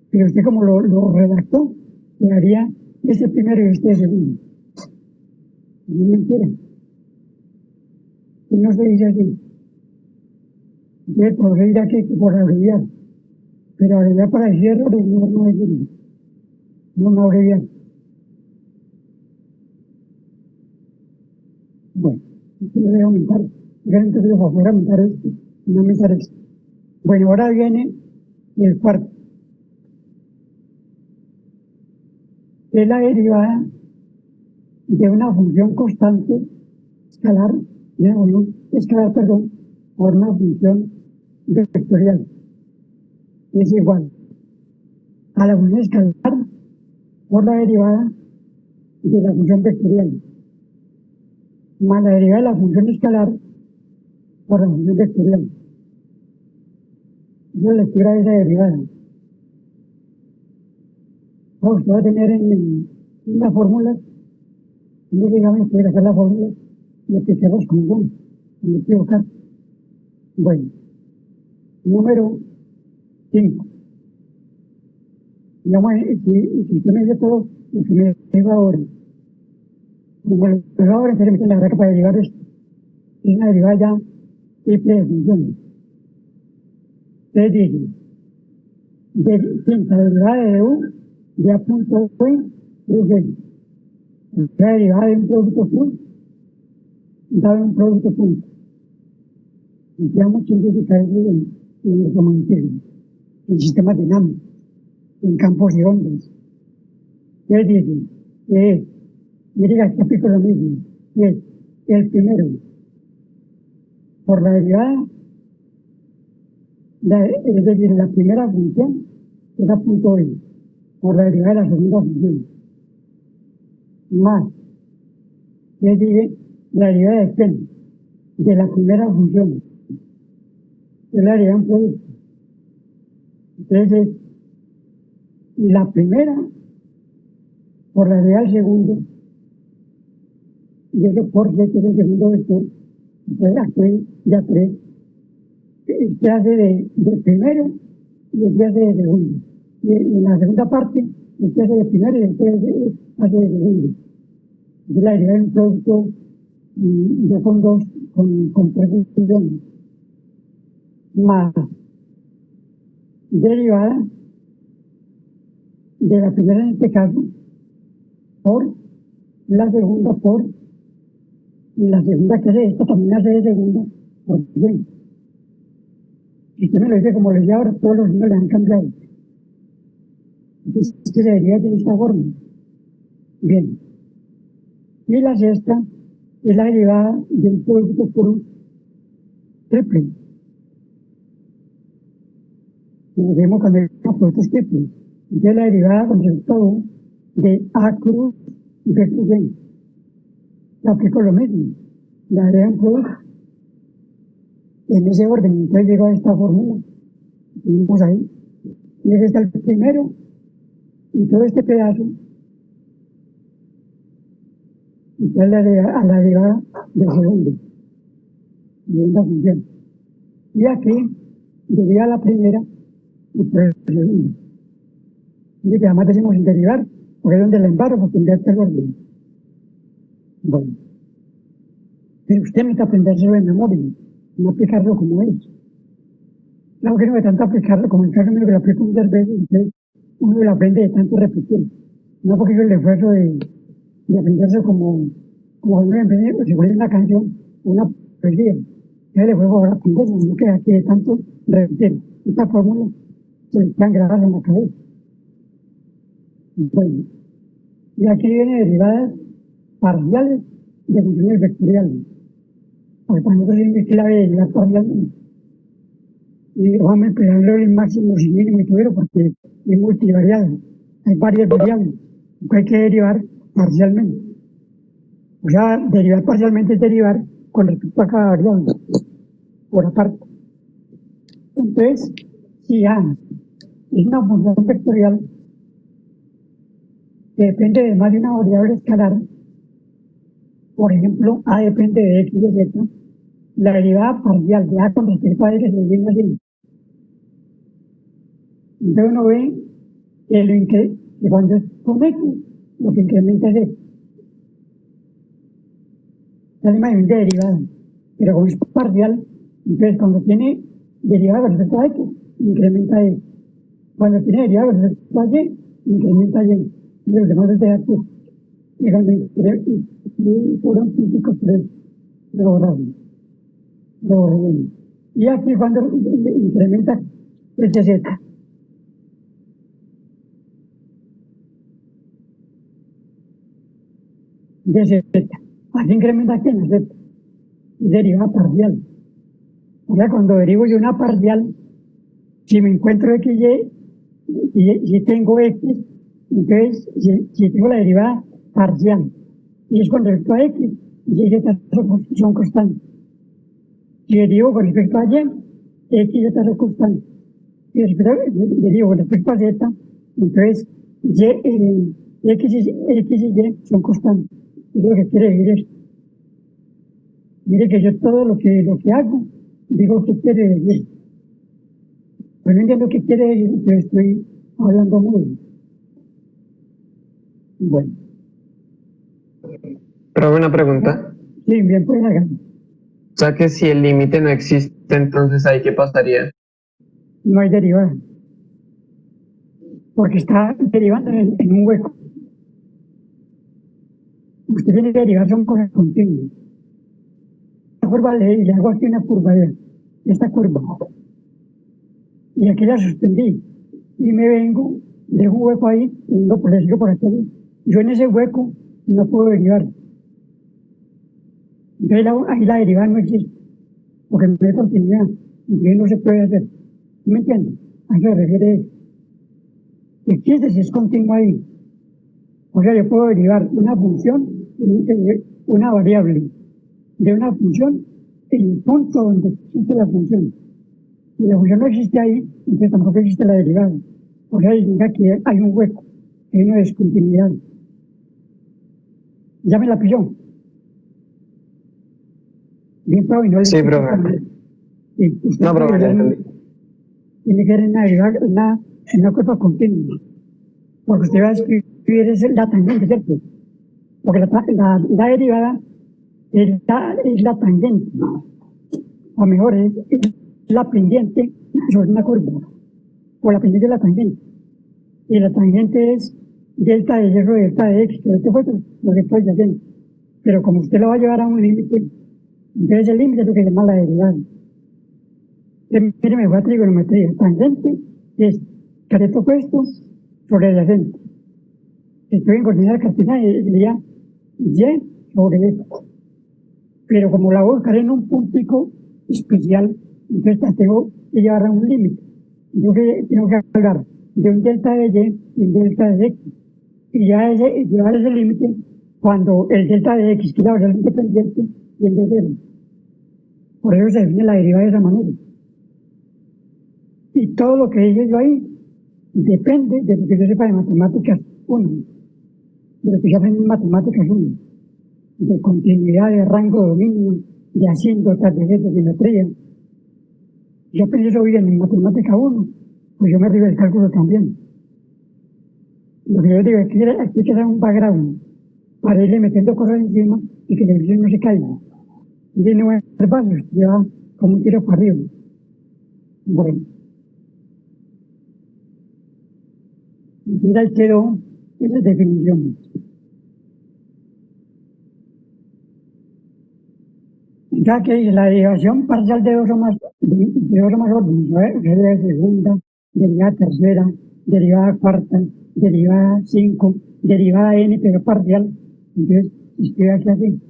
Pero usted como lo redactó, le haría este primero y este segundo. No es mentira. Y no se dice así. Entonces, por ir aquí por abreviar. Pero abreviar para decir errores no es decir. No abreviar. Bueno, esto lo voy a aumentar. Yo entonces voy a aumentar esto y no aumentar esto. Bueno, ahora viene el cuarto. Es la derivada de una función constante escalar, perdón, por una función vectorial. Es igual a la función escalar por la derivada de la función vectorial, más la derivada de la función escalar por la función vectorial. Yo le lectura esa derivada. Usted va a tener en la fórmula, no digamos que hacer la fórmula y aplicarlos con uno, no me equivocar. Bueno, número 5. Digamos, si usted me dice todo, y si me digo ahora, como lo digo ahora, entonces la verdad que para derivar es una derivada ya triple de funciones. Entonces dice, la derivada de u de a punto b es la derivada de un producto plus dado un producto punto. Empleamos simplificar en el electromagnetismo, en sistemas dinámicos, en campos y ondas. Entonces dice que es, y diga que aplico lo mismo, que es el primero por la derivada, es decir, la primera función es a punto b, por la derivada de la segunda función, más, es decir, la derivada depende de la primera función, es la derivada de un producto. Entonces, la primera por la derivada del segundo, y eso por z, que es el segundo vector, entonces aquí ya 3, se hace de primero y se hace de segundo. Y en la segunda parte, se hace de primero y se hace de segundo. Es la derivada de un producto de fondos con preposiciones, más derivada de la primera en este caso, por la segunda, por la segunda que hace esta, también hace de segunda, por bien. Si usted me lo dice como lo dice ahora, todos los números le han cambiado. Entonces, se debería de esta forma. Bien. Y la sexta es la derivada del producto por un triple. Como vemos cuando hay productos triples. Entonces, la derivada con resultado de A cruz y B cruz B. La aplico lo mismo. La derivada en producto. En ese orden, entonces llegó a esta fórmula. Tenemos ahí. Y ese está el primero. Y todo este pedazo. Y está a la derivada del segundo. Segunda función. Y aquí, deriva la primera y por el segundo. Y que además decimos sin derivar, porque es donde la embargo, porque invierte el orden. Bueno, pero usted necesita aprenderlo de memoria, no aplicarlo como es. Claro que no de tanto aplicarlo, como en caso mío que lo aplico muchas veces, entonces uno lo aprende de tanto repetir. No porque yo el esfuerzo de aprenderse como uno emprende, pues se vuelve una canción, una poesía. Yo el esfuerzo ahora aprenderlo, no queda aquí de tanto repetir. Esta fórmula se le quedan grabadas en la cabeza. Bueno, y aquí vienen derivadas parciales de funciones vectoriales. Porque para nosotros es clave derivar parcialmente. Y vamos a emplearlo en máximos y mínimos y todo eso porque es multivariable. Hay varias variables que hay que derivar parcialmente. O sea, derivar parcialmente es derivar con respecto a cada variable, por aparte. Entonces, si A es una función vectorial que depende de más de una variable escalar, por ejemplo, A depende de X y de Z, la derivada parcial de A con respecto a X se viene así. Entonces uno ve que cuando es con X, lo que incrementa es X. Es la imagen de derivada. Pero como es parcial, entonces cuando tiene derivada con respecto a X, incrementa X. Cuando tiene derivada con respecto a Y, incrementa Y. Y los demás es de X. Y cuando fueron físicos, pero lo borramos. Y aquí cuando incrementa es de Z. de z. Aquí incrementa aquí en la z. Derivada parcial. O sea, cuando derivo yo una parcial, si me encuentro xy y tengo x, entonces si tengo la derivada parcial y es con respecto a x, y y z son constantes. Si derivo con respecto a y, x y z son constantes. Si derivo con respecto a z, entonces x y y son constantes. Es lo que quiere decir esto. Mire que yo todo lo que hago, digo qué quiere decir. Pero no entiendo qué quiere decir, entonces estoy hablando muy bueno. Pero una pregunta. Sí, bien, pues hagan. O sea que si el límite no existe, entonces ¿ahí qué pasaría? No hay derivada. Porque está derivando en un hueco. Usted tiene que derivar, son cosas continuas. Esta curva le hago aquí una curva, esta curva. Y aquí la suspendí. Y me vengo, dejo un hueco ahí, y vengo por decirlo por aquí. Yo en ese hueco no puedo derivar. Entonces ahí la derivada no existe. Porque no hay continuidad. Entonces no se puede hacer. ¿Me entiendes? A eso se refiere eso. Existe si es continuo ahí. O sea, yo puedo derivar una función, una variable de una función en el punto donde existe la función. Si la función no existe ahí, entonces tampoco existe la derivada. O sea, indica que hay un hueco, que hay una discontinuidad. Ya me la pilló. Bien, pero no le Sí, explico profe. también. Sí, usted No, profe, ya entendí. tiene que haber una derivada, una curva continua. Porque usted va a escribir la tangente, ¿cierto? Porque la derivada es la tangente, o mejor, es la pendiente sobre una curva, o la pendiente de la tangente. Y la tangente es delta de y sobre delta de x, que este fue lo que estoy haciendo. Pero como usted lo va a llevar a un límite, entonces el límite es lo que se llama la derivada. Mire, me voy a trigonometría. Tangente es careto opuesto sobre adyacente. Si estoy en coordenadas cartesianas, sería y sobre x. Pero como la voy a buscar en un puntico especial, entonces la tengo que llevar a un límite. Yo tengo que hablar de un delta de y y un delta de x. Y ya llevar ese límite cuando el delta de x, que es la variable independiente, tiende a cero. Por eso se define la derivada de esa manera. Y todo lo que dije yo ahí depende de lo que yo sepa de matemáticas 1, de lo que yo aprendí en matemáticas 1, de continuidad, de rango de dominio, de asíntotas, de simetría. Yo aprendí eso bien en matemática 1, pues yo me río del cálculo también. Lo que yo digo es que hay que dar un background para irle metiendo cosas encima y que el edificio no se caiga. Y tiene buenos pasos, lleva como un tiro para arriba. Bueno. Y ahí quedó esas definiciones. Ya que la derivación parcial de dos o más órdenes, derivada segunda, derivada tercera, derivada cuarta, derivada 5, derivada n, pero parcial, entonces escribe aquí así.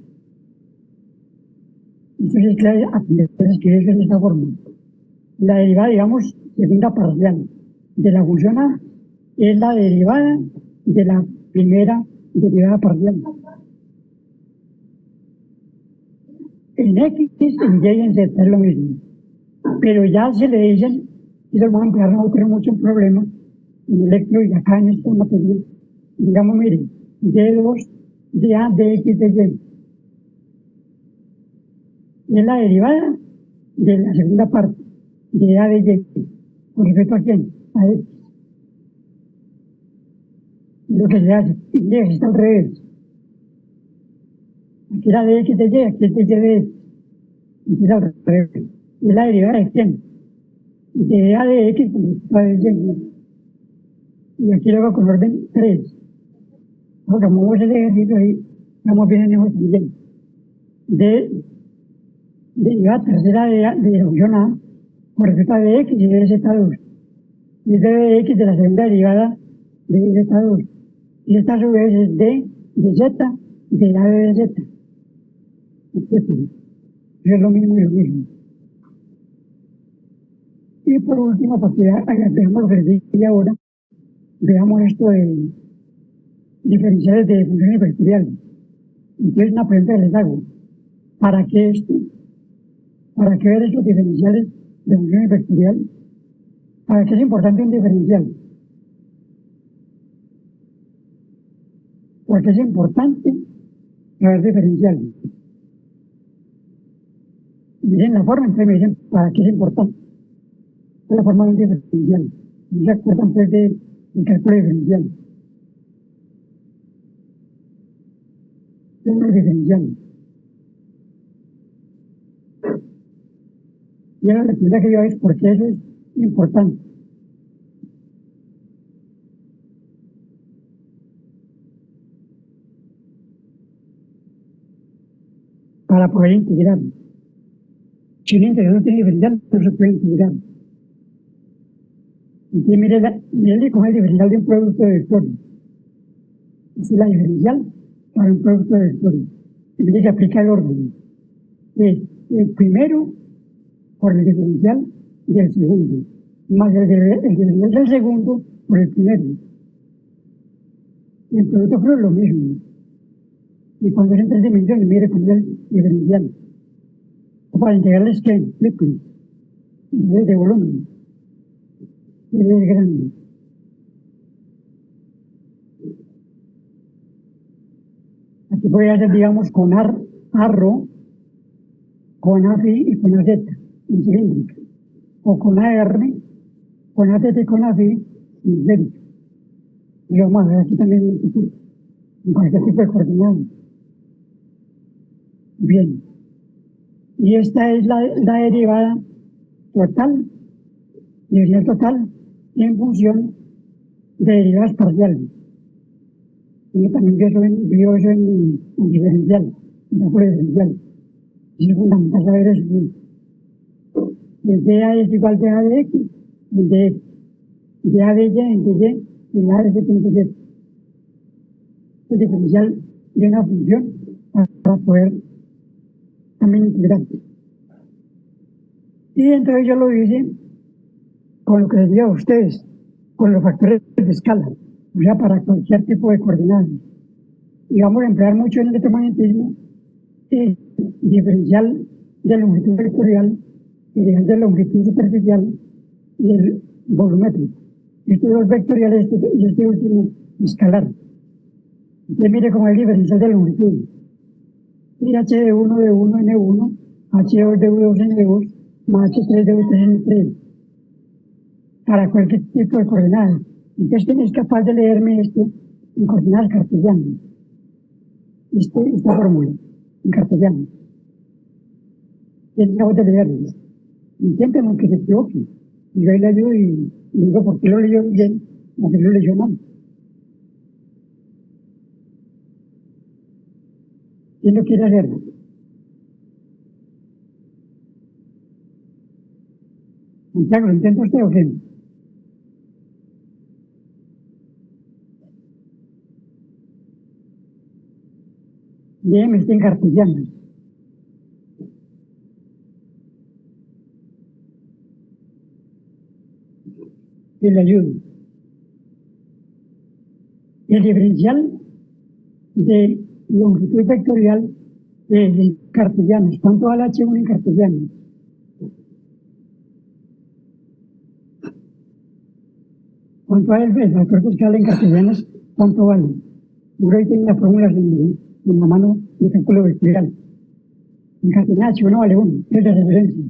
Entonces es clave aprender a escribirse de esta forma. La derivada, digamos, segunda parcial de la función A es la derivada de la primera derivada parcial. En X, en Y y en Z es lo mismo. Pero ya se le dicen, y los van a empezar a tener muchos problemas en electro y acá en esta materia. Digamos, mire, D2, DA, DX, DY. Y es la derivada de la segunda parte, de A de Y. ¿Con respecto a quién? A X. Lo que se hace, Y está al revés. Aquí la de X de Y, aquí es de Y de X. Aquí es al revés. Y la derivada de quién? De A de X con respecto a de Y. Y aquí lo hago con orden 3. Porque como vamos a hacer ejercicio ahí, estamos bien en eso también. De derivada tercera de la función A con respecto a de X y de Z2. Y de X de la segunda derivada de Z2. Y esta a su vez es de Z de A de Z, etc. Es lo mismo y lo mismo. Y por último, para que veamos lo que les dije ahora, veamos esto de diferenciales de funciones vectoriales. Entonces, una pregunta que les hago, ¿para qué esto? ¿Para qué ver estos diferenciales de funciones vectoriales? ¿Para qué es importante un diferencial? Porque es importante saber diferenciales. Miren la forma, entonces me dicen, ¿para qué es importante? Es la forma de un diferencial. No se acuerdan pues del cálculo diferencial. Son los diferenciales. Y ahora la pregunta que yo hago es por qué eso es importante. Para poder integrar. Si un integral no tiene diferencial, no se puede integrar. Entonces, mire cómo es el diferencial de un producto de vectores. Esa es la diferencial para un producto de vectores. Y mire que aplica el orden. El primero por el diferencial del segundo, más el diferencial del segundo por el primero. Y el producto fue lo mismo. Y cuando es en 3 dimensiones, mire cómo es el diferencial. Para integrarles que líquido, de volumen, es grande. Aquí voy a hacer, digamos, con arro, con AFI y con AZ, en cilíndrica. O con AR, con ATT y con AFI, en esférica. Y vamos a ver aquí también en cualquier tipo de coordenadas. Bien. Y esta es la derivada total, derivada total en función de derivadas parciales. Y también vio eso en diferencial, en cálculo diferencial. Y es fundamental saber eso. El DA es igual de A de X, el de X, de A de Y, en de Y, y la A de Z en de Z. El diferencial de una función para poder también integrar. Y entonces yo lo hice con lo que les digo a ustedes, con los factores de escala, o sea, para cualquier tipo de coordenadas. Y vamos a emplear mucho en el electromagnetismo el diferencial de longitud vectorial, el diferencial de longitud superficial y el volumétrico. Estos dos vectoriales y este último escalar. Usted mire cómo es el diferencial de longitud. Mira H de 1 de 1 N1, H2 de 2 N2, más H3 de 3 N3. Para cualquier tipo de coordenadas. Entonces, ¿quién es capaz de leerme esto en coordenadas cartesianas? Esta fórmula, en cartesiano. ¿Quién es capaz de leerlo? Inténtelo aunque se equivoque. Y yo ahí le ayudo y le digo por qué lo leyó bien o que lo leyó mal. ¿Quién lo quiere hacer? Santiago, ¿lo intenta usted o qué? Léeme, está en cartesiano. Que le ayude. El diferencial de longitud vectorial en cartesiano. ¿Cuánto vale H1 en cartesiano? ¿Cuánto vale el factor de escala en cartesiano? ¿Cuánto vale? Yo ahí tengo las fórmulas en la mano de cálculo vectorial. En cartesiano H1 vale 1, es de referencia.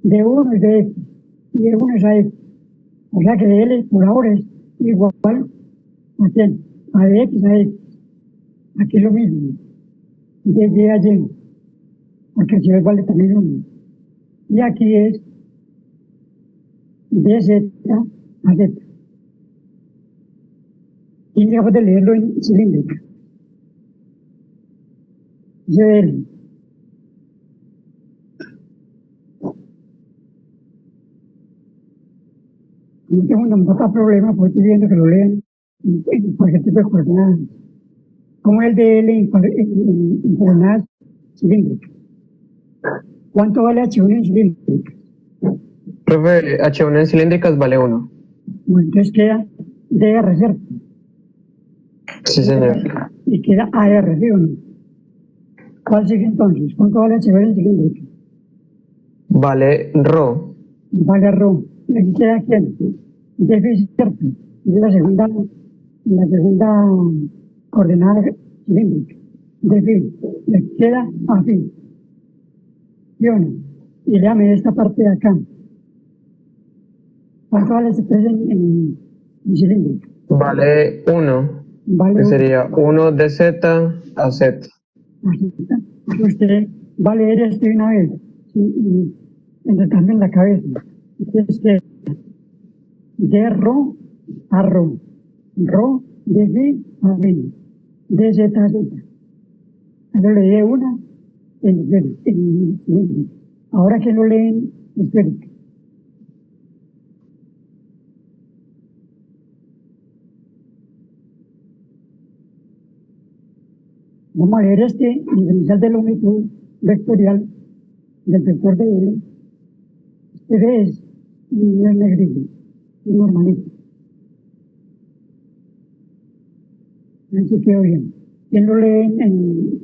De 1 es de X, y de 1 es a X. O sea que de L por ahora es igual a quién? A de X a X. Aquí es lo mismo. De Y a Y. Porque si vale también 1. Y aquí es de Z a Z. Y acabo de leerlo en cilíndrica. ZL. No tengo ningún problema, pues estoy viendo que lo lean en cualquier tipo de coordenadas. ¿Cómo es el de L en coordenadas cilíndricas? ¿Cuánto vale H1 en cilíndrica? Profe, H1 en cilíndricas vale 1. Bueno, entonces queda DR, ¿cierto? Sí, señor. Y queda AR, ¿sí o no? ¿Cuál sigue entonces? ¿Cuánto vale H2 en cilíndrica? Vale Rho. Vale Rho. Y aquí queda quién? Déficit, ¿cierto? Es la segunda coordenada cilíndrica. Déficit. Le queda afín. ¿Sí o no? Y léame esta parte de acá. ¿Cuánto vale ese 3 en cilíndrica? Vale 1. Vale Que 1. sería 1 de Z a Z. Así está. Usted va a leer esto de una vez y intentando en la cabeza. Entonces, ¿qué? De Rho a Rho. Rho de V a V. De Z a Z. Yo leí una en cilíndrica. Ahora que lo leen esférica. Vamos a leer este diferencial de longitud vectorial del vector de L. Este es negrito, normalito. Así quedó bien. ¿Quién lo lee en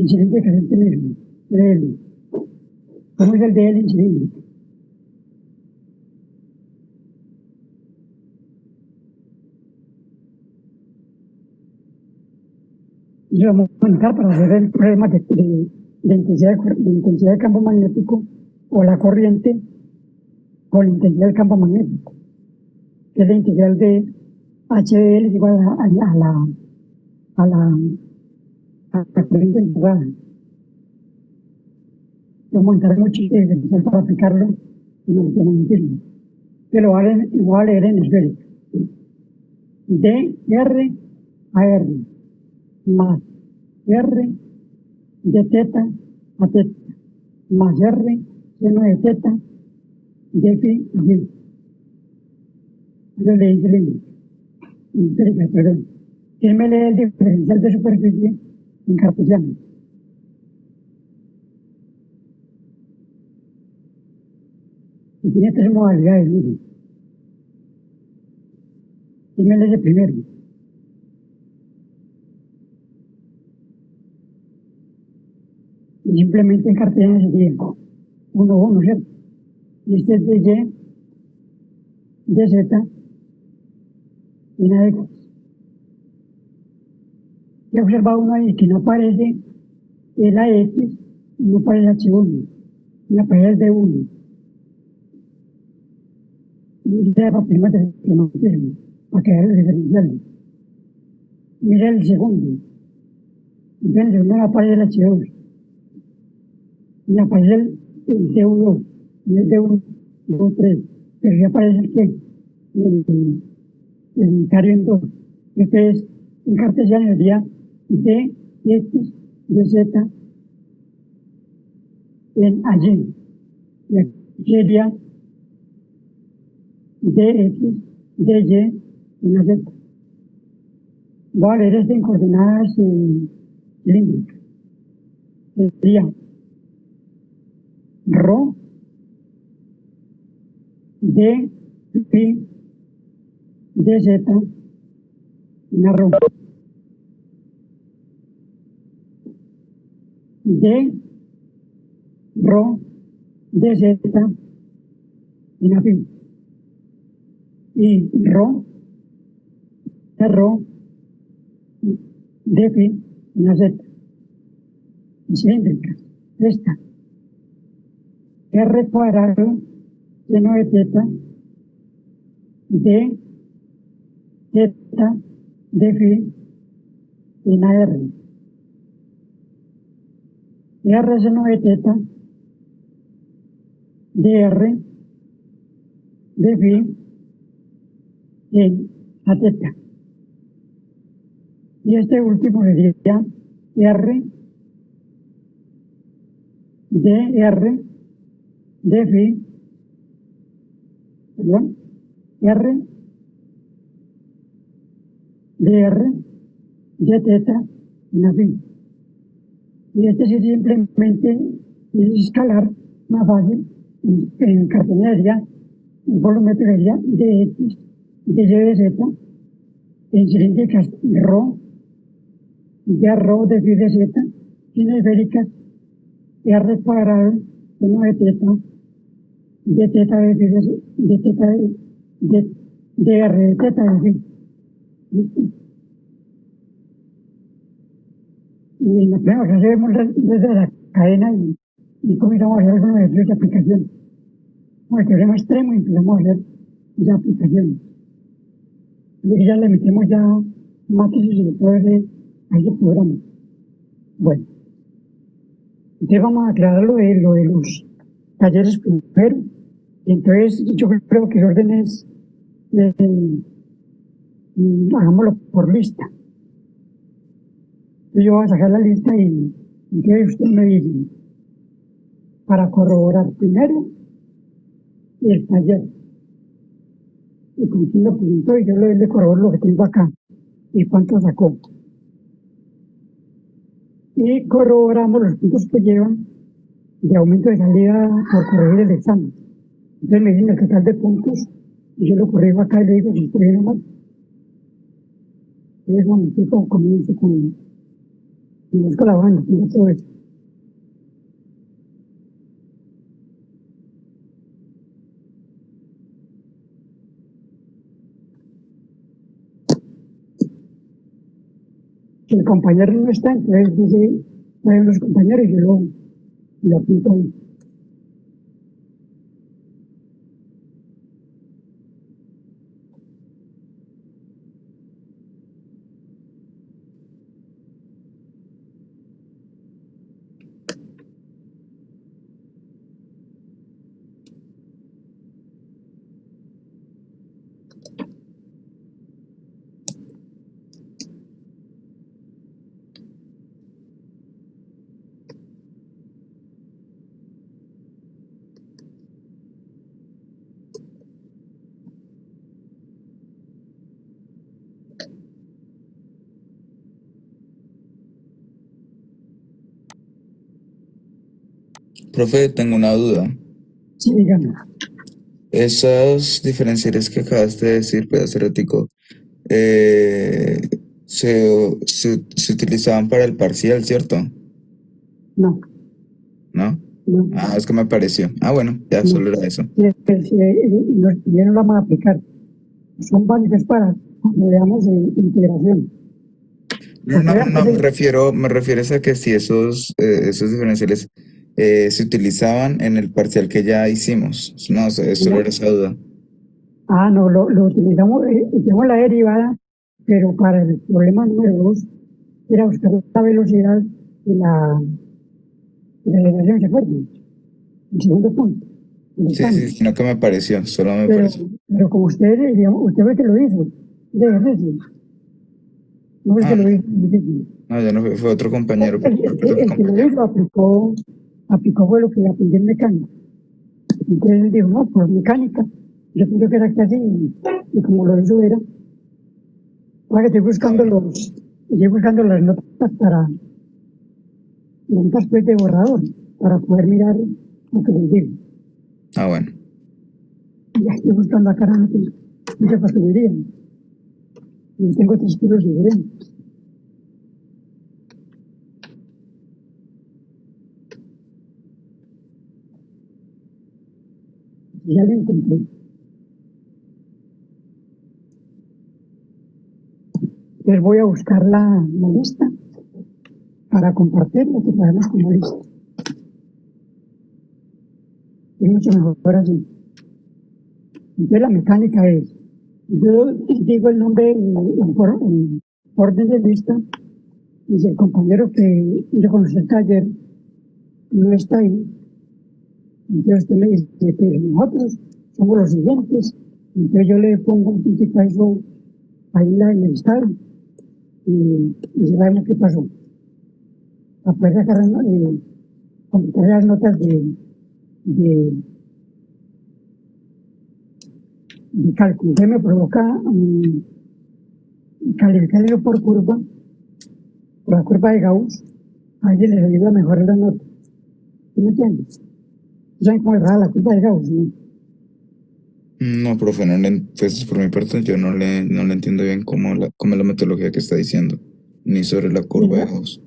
cilíndrica? Es este mismo, de L. ¿Cómo es el de L en cilíndrica? Y vamos a comentar para hacer el problema de intensidad de campo magnético o la corriente o la intensidad del campo magnético, que es la integral de H de L igual a la corriente integrada. Vamos a entrar mucho para aplicarlo en el magnetismo. Que lo voy a leer en esférica. De R a R más R de teta a teta más R seno de teta de phi a phi. Yo leí cilíndrica, perdón. ¿Quién me lee el diferencial de superficie en cartesiano? Y tiene tres modalidades, miren. ¿Quién me lee el primero? Y simplemente en cartesiano sería 1, 1, ¿cierto? Y este es de Y, de Z y una de X. Y he observado uno ahí que no aparece la X y no aparece H1, y aparece el D1. Y le da primero de magnetismo, para que vea los diferenciales. Mira el segundo. Y en el segundo no aparece el H2. Y aparece el D1, y el D1, D3. Pero ya aparece el que, el cario en 2. Este es, en cartesiano sería D, X, de Z, en allí. Y aquí sería dx, dy, en z. Voy a leer esto en coordenadas cilíndricas. Sería Rho d phi dz en Rho. D Rho dz en phi. Y Rho de phi en z. Cilíndrica. Esta. R cuadrado seno de teta de teta de phi en R. R seno de teta de R de phi en a teta. Y este último sería R de R de phi, perdón, R de R de teta en afín. Y este sí simplemente es escalar más fácil en cartonería, en volumetría de X, de Y, de Z, en cilíndricas ρ, de ρ de phi de Z, y en esféricas R cuadrado, 1 de teta, de teta de phi de teta de R de teta de phi. ¿Listo? Y en la primera clase vemos desde la cadena y comenzamos a hacer algunos ejercicios de aplicación. Bueno, el teorema extremo y empezamos a hacer ya aplicaciones. Y ya le metemos ya matrices y después a ese programa. Bueno, entonces vamos a aclarar lo de los talleres primero. Y entonces yo creo que el orden es, hagámoslo por lista. Entonces yo voy a sacar la lista y entonces usted me dice, para corroborar primero el taller. Y con quién lo presentó y yo le corroboro lo que tengo acá y cuánto sacó. Y corroboramos los puntos que llevan de aumento de salida por corregir el examen. Entonces me dicen el total de puntos y yo lo corrijo acá y le digo si estoy bien o mal. Entonces, bueno, yo comienzo con la banda, con todo eso. Si el compañero no está, entonces dice, vayan los compañeros y yo lo apunto ahí. Profe, tengo una duda. Sí, dígame. Esas diferenciales que acabaste de decir, pues, hace ratico, eh, se utilizaban para el parcial, ¿cierto? No, ¿No? no, Ah, es que me pareció. Ah, bueno, ya, no. solo era eso. Los primeros lo vamos a aplicar. Son válidos para cuando veamos integración. No, Porque no, vean, no, me refiero a que si esos diferenciales se utilizaban en el parcial que ya hicimos. No, solo era esa duda. no, lo utilizamos, hicimos la derivada, pero para el problema número 2 era buscar la velocidad y la derivación se fueron. El segundo punto, el Sí, examen. sí, sino que me pareció, solo me pareció. Pero como usted, digamos, usted ve que lo hizo, de ejercicio, no es que Ah, lo hizo de ejercicio. no, ya no fue otro compañero, creo que otro El que lo compañero. hizo aplicó fue lo que aprendió en mecánica. Entonces él dijo, no, por mecánica, yo pienso que era que así, y como lo hizo era, ahora que estoy buscando las notas para, las notas pues de borrador, para poder mirar lo que les digo. Ah, bueno. Y ya estoy buscando acá no tengo mucha papelería, y tengo 3 kilos diferentes. Y ya lo encontré. Entonces voy a buscar la lista para compartirla, que traemos como lista. Es mucho mejor así. Entonces la mecánica es, yo digo el nombre en orden de lista, y si el compañero que reconoció el taller no está ahí, entonces usted me dice que nosotros somos los siguientes, entonces yo le pongo un puntito a eso ahí en el listado y sabemos qué pasó. Para poder sacar completar las notas de, de cálculo. Entonces me provoca calificarlo por curva la curva de Gauss, a ellos les ayuda a mejorar las notas. ¿Sí me entiendes? ¿Saben cómo es la curva de Gauss? ¿No? No, profe, pues por mi parte yo no le entiendo bien cómo es la metodología que está diciendo, ni sobre la curva de Gauss.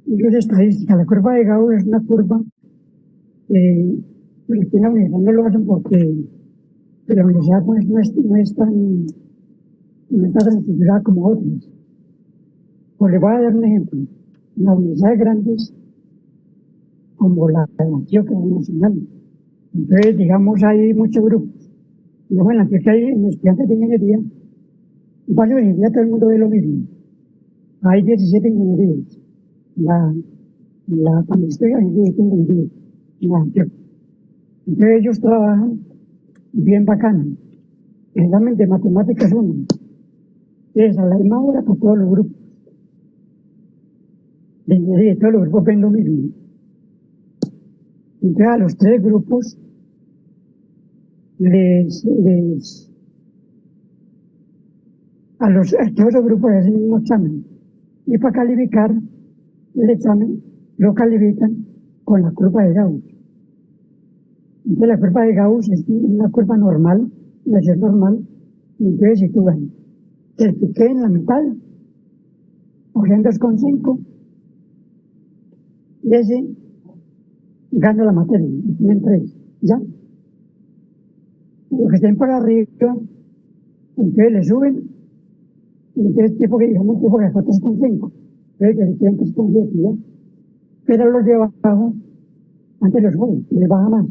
Y es estadística. La curva de Gauss es una curva que aquí en la universidad no lo hacen porque la universidad pues, no es tan estructurada como otras. Pues le voy a dar un ejemplo. En las universidades grandes, como la Antioquia Nacional, entonces, digamos, hay muchos grupos. Luego en la Antioquia hay en estudiantes de ingeniería, varios de ingeniería, todo el mundo ve lo mismo. Hay 17 ingenierías. Cuando estoy ahí, ingeniería, en la Antioquia. Entonces ellos trabajan bien bacano. El examen de matemáticas 1 es a la misma hora para todos los grupos de ingeniería, todos los grupos ven lo mismo. Entonces a los 3 grupos a todos los grupos hacen el mismo examen. Y para calificar el examen, lo califican con la curva de Gauss. Entonces la curva de Gauss es una curva normal, de ser normal, y entonces si tú ganas el que quede en la mitad, o sea en 2,5, y ese gana la materia, en 3, ¿ya? Los que estén por arriba, entonces le suben, y entonces tipo que digamos tipo que gastó 3,5, entonces que se queden 3,7, ¿ya? Pero los de abajo, antes los suben, les baja más.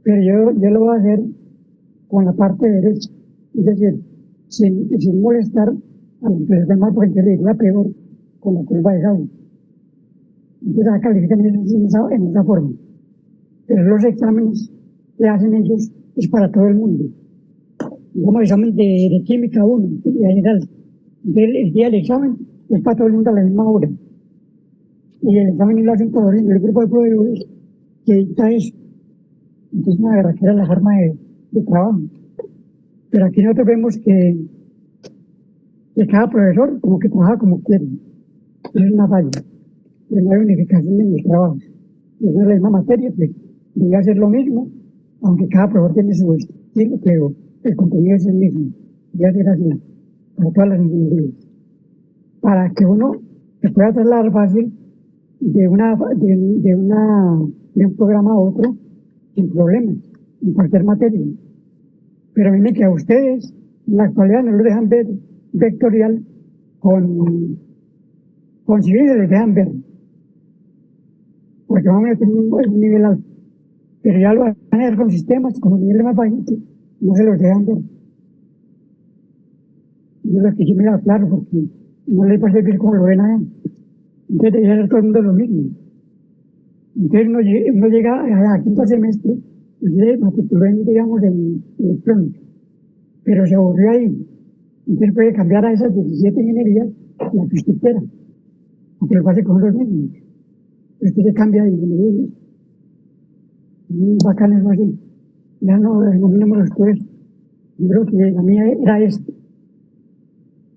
Pero yo lo voy a hacer con la parte derecha, es decir, sin molestar a los que les demás, porque yo le iría peor con la curva de Gauss. Entonces acá califican en esa forma. Pero los exámenes que hacen ellos es para todo el mundo. Digamos, examen de química 1, de general. El día del examen es para todo el mundo a la misma hora. Y el examen lo hacen por el grupo de proveedores que dicta eso. Entonces, una berraquera la forma de trabajo. Pero aquí nosotros vemos que cada profesor como que trabaja como quiere. Es una falla. Pero no hay unificación en el trabajo. Es la misma materia, pues debería ser lo mismo, aunque cada profesor tiene su estilo, pero el contenido es el mismo. Debería ser así, para todas las ingenierías. Para que uno se pueda trasladar fácil de un programa a otro sin problemas, en cualquier materia. Pero miren que a ustedes en la actualidad no lo dejan ver vectorial con civil se les dejan ver, porque van a tener un nivel alto. Pero ya lo van a hacer con sistemas, con niveles más bajitos, no se los dejan ver. Yo lo que yo me da claro, porque no les va a servir como lo ven allá. Entonces debería ser todo el mundo lo mismo. Entonces uno llega a quinto semestre y se matriculó digamos, en electrónica, pero se aburrió ahí. Entonces puede cambiar a esas 17 ingenierías la que usted quiera, porque lo pase con los mismos. Usted se cambia de ingeniería. Bacán es así. Ya no denominamos los tres. Yo creo que la mía era esta.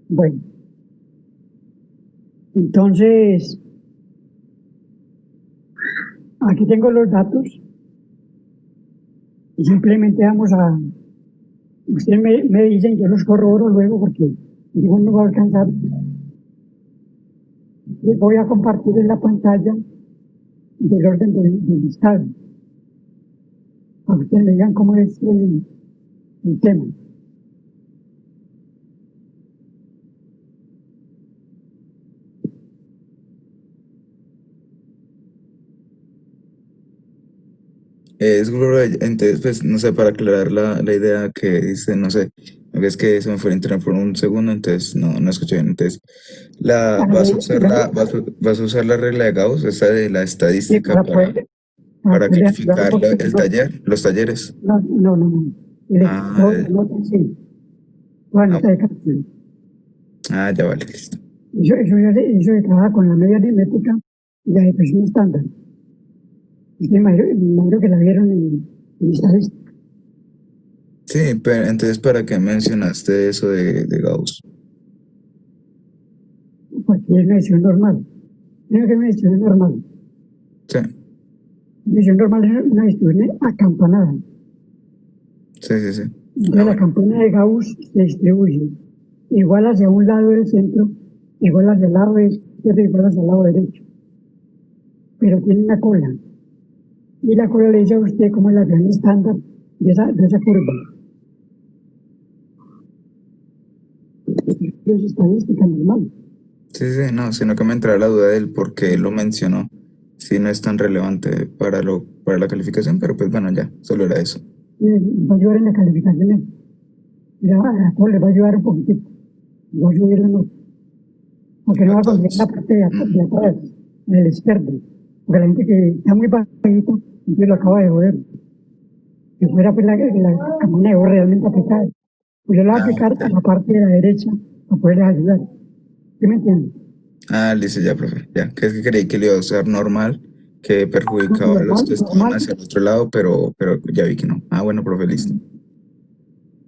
Bueno, entonces, aquí tengo los datos y simplemente ustedes me dicen, yo los corroboro luego porque digo no va a alcanzar. Les voy a compartir en la pantalla del orden del listado, para que ustedes me digan cómo es el tema. Entonces, pues, no sé, para aclarar la idea que dice, no sé, es que se me fue el internet por un segundo, entonces no escuché bien. Entonces, vas a usar la regla de Gauss, esa de la Sí, estadística para para poder ayudar calificar porque el taller, los talleres. no. Ah, Todo nota sí, toda ah, nota de cálculo. ya vale, listo. Eso se trabaja con la media aritmética y la depresión estándar. Me imagino que la vieron en estadística. Sí, pero entonces, ¿para qué mencionaste eso de Gauss? Porque y es una decisión normal. Mira que es una decisión normal. Sí, La decisión normal es una decisión acampanada. sí, sí, sí. Entonces la campana de Gauss se distribuye igual hacia un lado del centro, igual hacia el lado izquierdo, igual hacia el lado derecho. Pero tiene una cola. Y la cola le dice a usted cómo es la reacción estándar de esa curva. Es estadística normal. Sí, sí, no, sino que me entra la duda del por qué lo mencionó. Si no es tan relevante para la calificación, pero pues bueno, ya, solo era eso. Y va a ayudar en la calificación. A todos les va a ayudar un poquitito. Va a subir la nota. Porque no A va a conseguir la todos. parte de atrás, del izquierdo. Porque la gente que está muy bajito, entonces lo acaba de joder. Si fuera pues la campana de voz realmente aplicada, pues yo la voy a Ah, aplicar a ok. la parte de la derecha para poderles ayudar. ¿Sí me entienden? Ah, listo, ya, profe. Ya, que es que creí que le iba a ser normal, que No, perjudicaba a los normal, que estaban normal. hacia el otro lado, pero ya vi que no. Ah, bueno, profe, listo.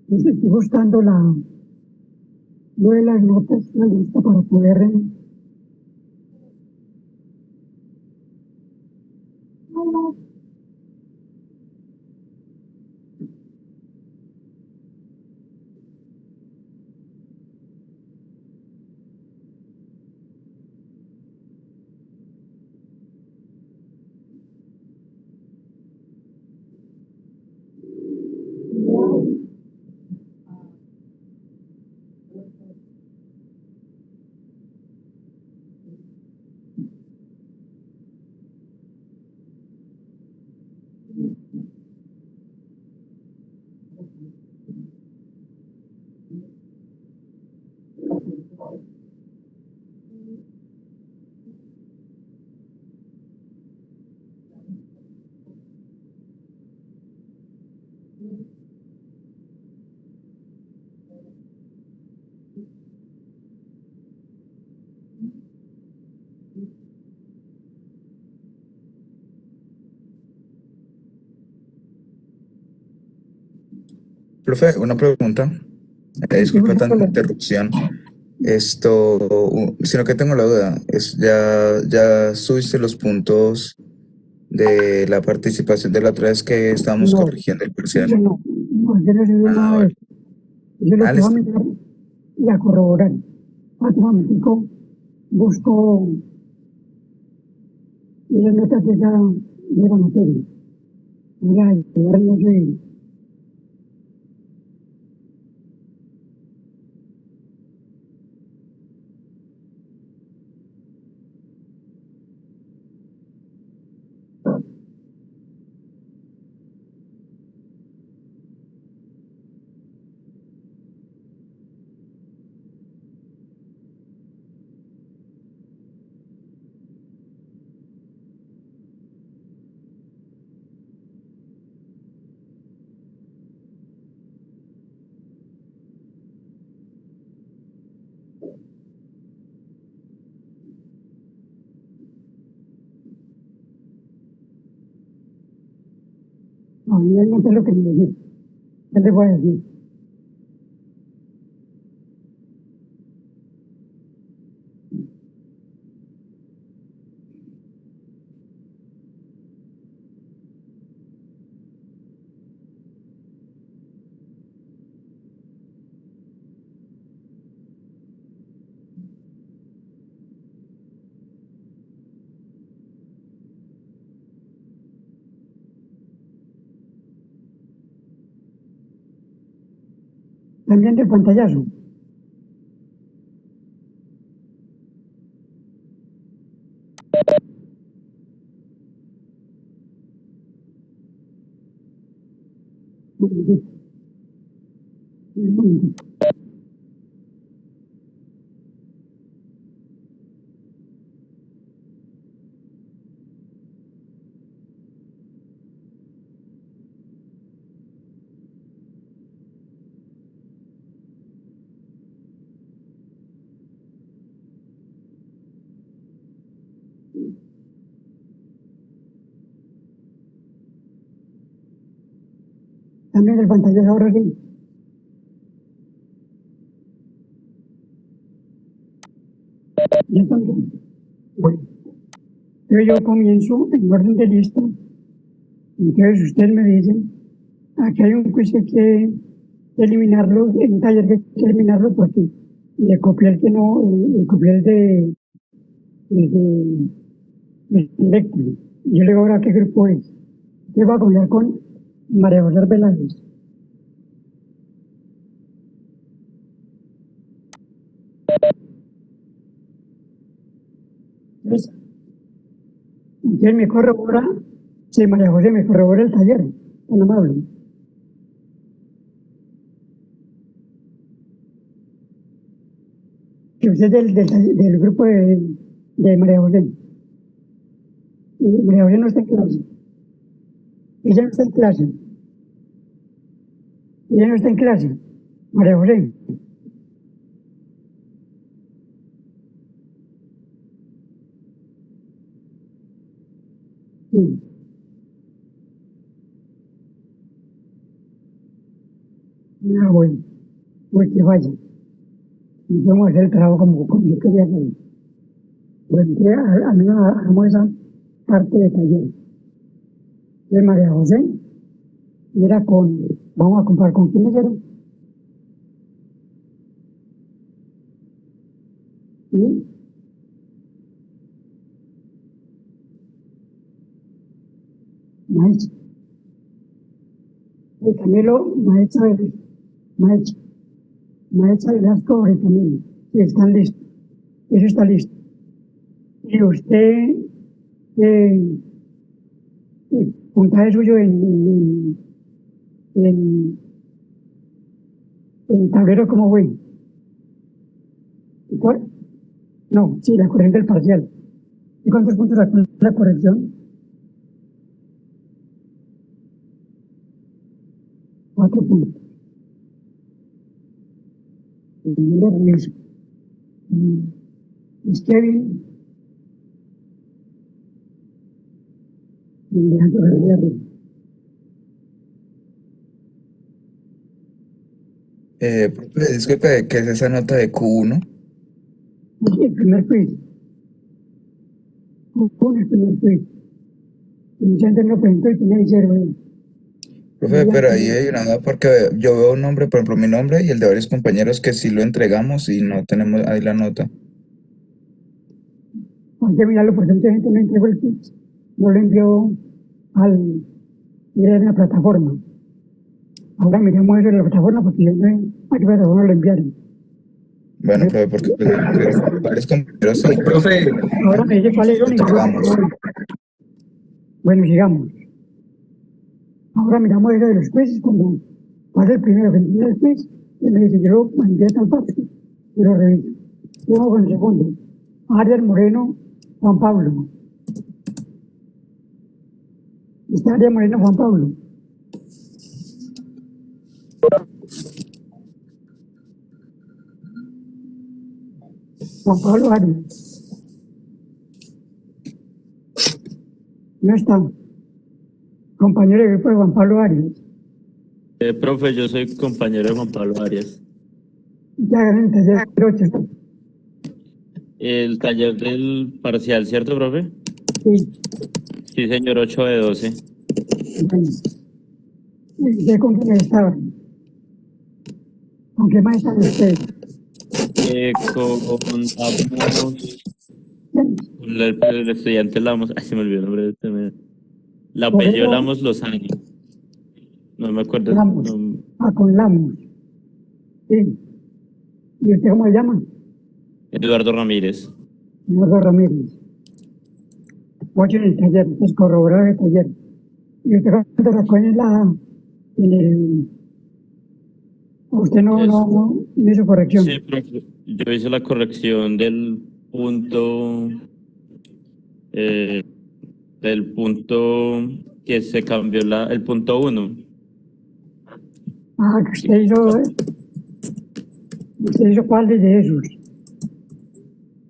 Entonces estoy buscando lo de las notas, la lista para poder Profe, una pregunta. estoy Disculpa buscando tanta interrupción. Esto, sino que tengo la duda. Ya subiste los puntos de la participación de la otra vez que estábamos no, corrigiendo el yo parcial. no, yo no sé Ah, nada de vale. eso. Yo lo Ah, que voy a listo. mirar y a corroborar. Automático busco las notas de la materia. Mira, no sé. No, realmente es lo que me decís. ¿Qué te voy a decir? También de pantallazo. También el pantallazo ahora sí. ¿Ya están bien? Bueno, yo comienzo en orden de lista. Entonces ustedes me dicen, aquí hay un quiz que hay que eliminarlo, en un taller que hay que eliminarlo porque le copié el que no, le copié el directo. Yo le digo ahora qué grupo es. Yo voy a copiar con María José Velázquez. Entonces me corrobora, sí, María José me corrobora el taller, tan amable. Que usted es del grupo de María José. Y María José no está en clase. Ella no está en clase. Ella no está en clase. María José. Sí. Ah, bueno, pues que vaya. Y vamos a hacer el trabajo como yo quería hacer. Bueno, que al menos hagamos esa parte de taller. De María José, y era vamos a comparar con quiénes eran. ¿Sí? Maestra. Y Camilo, maestra, maestra Velasco y Camilo. Sí, están listos. Eso está listo. Y usted, eh, puntaje suyo en, en tablero, ¿cómo fue? ¿Cuál? No, sí, la corrección del parcial. ¿Y cuántos puntos sacó la corrección? 4 puntos. Y yo le reviso. Es Kevin, y Alejandro Herrera. Profe, disculpe, ¿qué es esa nota de Q1? El primer quiz. Con el primer quiz. Mucha gente no presentó y tenía 0. Profe, pero ahí hay una duda porque yo veo un nombre, por ejemplo, mi nombre y el de varios compañeros que sí lo entregamos y no tenemos ahí la nota. Hay que mirarlo porque mucha gente no entregó el quiz. No lo envió ir a la plataforma. Ahora miramos eso en la plataforma porque yo no a qué plataforma lo enviaron. Bueno, profe, porque pues, varios compañeros sí, Profe, Ahora me dice cuál es lo el único. entregamos. Bueno, sigamos. Ahora miramos eso de los quizzes cuando pasa el primero que entiende el quiz y me dice, yo lo envié tan fácil y lo reviso. Luego con el segundo. Ariel Moreno, Juan Pablo. Está Ariel Moreno, Juan Pablo. Juan Pablo Arias. No está. Compañero de grupo de Juan Pablo Arias. Profe, yo soy compañero de Juan Pablo Arias. Ya ganan el taller 8. El taller del parcial, ¿cierto, profe? Sí. Sí, señor, 8 de 12. Bueno. ¿Usted con quién estaba? ¿Con qué más están ustedes? Contamos el estudiante Lamos. Ay, se me olvidó el nombre de este. La Por apellido eso, Lamos Lozano. No me acuerdo. Lamos. No, Con Lamos. Sí. ¿Y usted cómo se llama? Eduardo Ramírez. Eduardo Ramírez. 8 en el taller, es corroborar el taller. ¿Y usted cuánto sacó en el... Usted no hizo corrección? Sí, profe. Yo hice la corrección eh, del punto que se cambió el punto 1. Ah, que usted hizo cuáles de esos.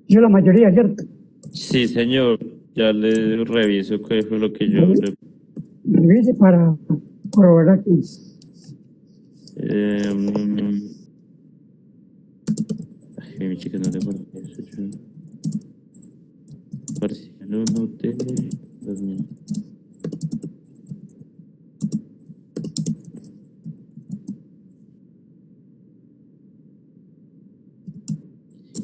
Hizo la mayoría, ¿cierto? Sí, señor. Ya le reviso qué fue lo que yo le... Revise para corroborar aquí. Ay, mi chica, no te acuerdo.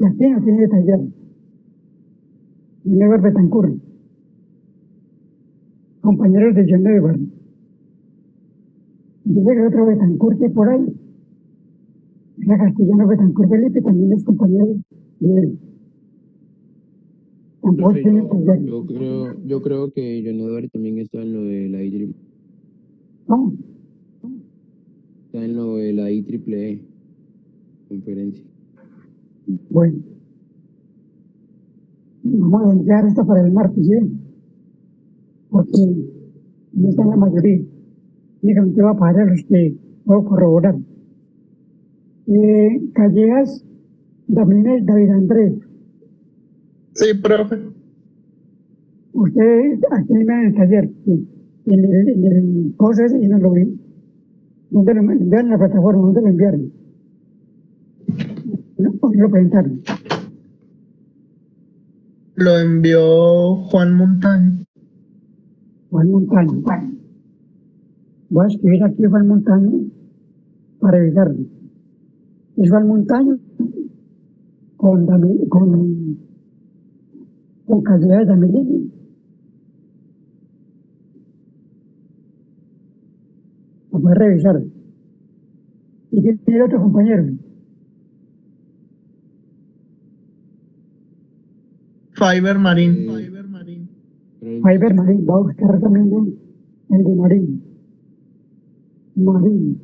Y aquí no tiene taller. John Betancourt. Compañeros de John Edward. Dice que otro Betancourt que por ahí. La Castellano Betancourt Felipe también es compañero de él. Tampoco Profe, tiene taller. yo creo que John Edward también está en lo de la ¿Cómo? está en lo de la IEEE conferencia. Bueno. Vamos a enviar esto para el martes, ¿sí? Porque no están la mayoría. Únicamente va a pagar a los que puedo corroborar. Callejas, David Andrés. Sí, profe. Usted aquí en el taller, sí, en el cosas y no lo vi. ¿Dónde lo enviaron en la plataforma? ¿Dónde lo enviaron? No lo presentaron. Lo envió Juan Montaño. Juan Montaño. Voy a escribir aquí Juan Montaño para revisarlo. Es Juan Montaño con Callejas de Amelín. Lo puede revisar. Y tiene otro compañero. Fiber Marín. Fiber Marín, va a buscar también el de Marín. Marín.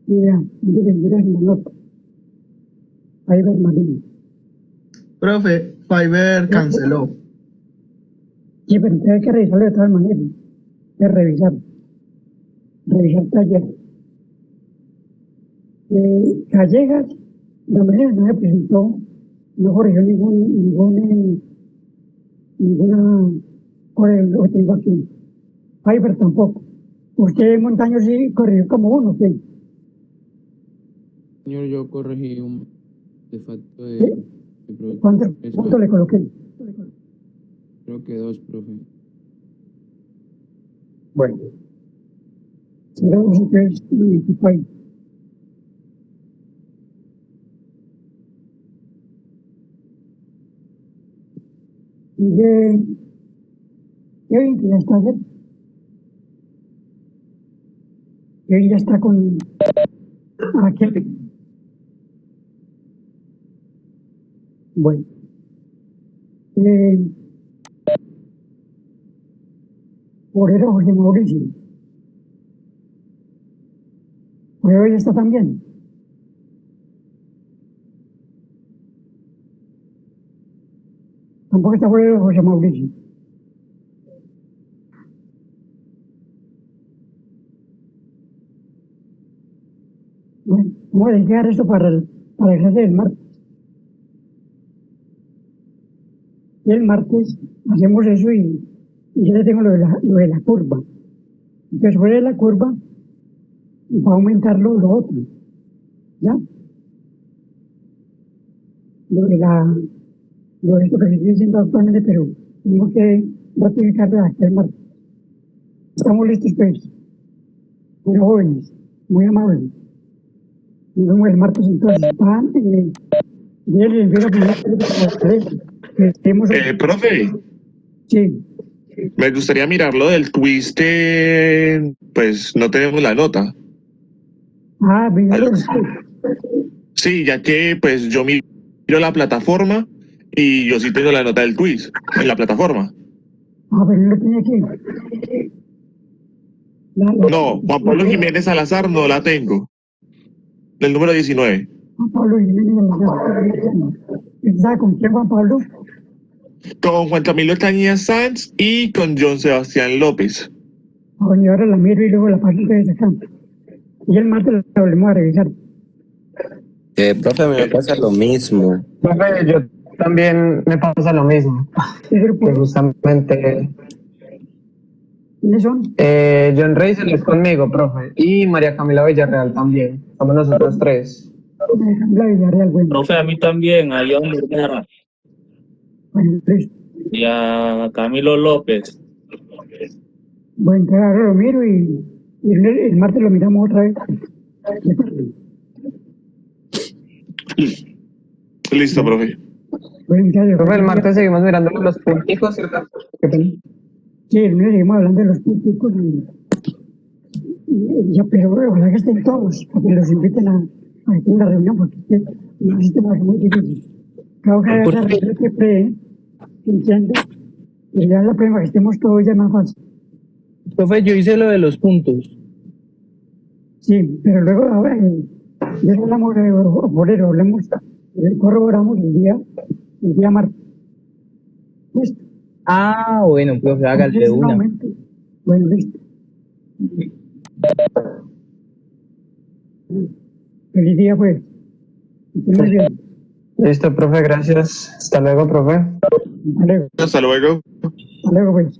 Mira, mira la nota. Fiber Marín. Profe, Fiber canceló. Sí, pero hay que revisarlo de todas maneras. Es revisar. Revisar taller. Callejas, de manera no me presentó, no corrigió ninguna hora lo que tengo aquí. Fiber tampoco. Usted, Montaño, sí corrigió como uno, ¿sí? Señor, yo corregí un artefacto de ¿Cuánto le coloqué? Creo que 2, profe. Bueno, será un que es Identify. Y de Kevin, que ya está ayer. Kevin ya está con Raquel. Bueno. Por eso José Mauricio. Por eso ya está también. Tampoco está por eso José Mauricio. Bueno, vamos a dejar esto para el clase del martes. Y el martes hacemos eso y ya le tengo lo de la curva. Entonces, fuera de la curva, va a aumentar lo otro. ¿Ya? Lo de esto que se estoy diciendo actualmente, pero tengo que ratificarlo hasta el martes. Estamos listos, pues. Muy jóvenes, muy amables. Nos vemos el martes entonces. Ya les envío la primera. Profe, Sí. me gustaría mirar lo del quiz que, pues, no tenemos la nota. Ah, venga, Sí, ya que, pues, yo miro la plataforma y yo sí tengo la nota del quiz en la plataforma. Ah, pero no lo tenía aquí. No, Juan Pablo Jiménez Salazar no la tengo. Del número 19. Juan Pablo Jiménez Salazar. ¿Sabe con quién, Juan Pablo? Con Juan Camilo Tañía Sanz y con John Sebastián López. Bueno, y ahora la miro y luego la paso de acá. Y el martes la volvemos a revisar. Profe, me pasa lo mismo. Profe, yo también me pasa lo mismo. ¿Qué grupo? Que justamente ¿Quiénes son? John Reisel es conmigo, profe. Y María Camila Villarreal también. Somos nosotros 3. La Villarreal, bueno. Profe, a mí también, a John Vergara Bueno, listo. y a Camilo López. Bueno, entonces ahora lo miro y el martes lo miramos otra vez. Listo, profe. Bueno, muchachos, Profe, el martes seguimos mirando los punticos, ¿cierto? Qué pena. sí, el lunes seguimos hablando de los políticos y ya, pero ojalá que estén todos, para que los inviten a estar en la reunión, porque es que no sistema es muy difícil. Claro que hay otra regla que entiende, y ya la prueba que estemos todos ya es más fácil. Profe, yo hice lo de los puntos. Sí, pero luego ahora ya hablamos de obrero, corroboramos el día martes. Listo. Ah, bueno, profe, hágale de una. Bueno, listo. Feliz día, pues. Que estén muy bien. Listo, profe, gracias. Hasta luego, profe. Hasta luego. Hasta luego. Hasta luego, pues.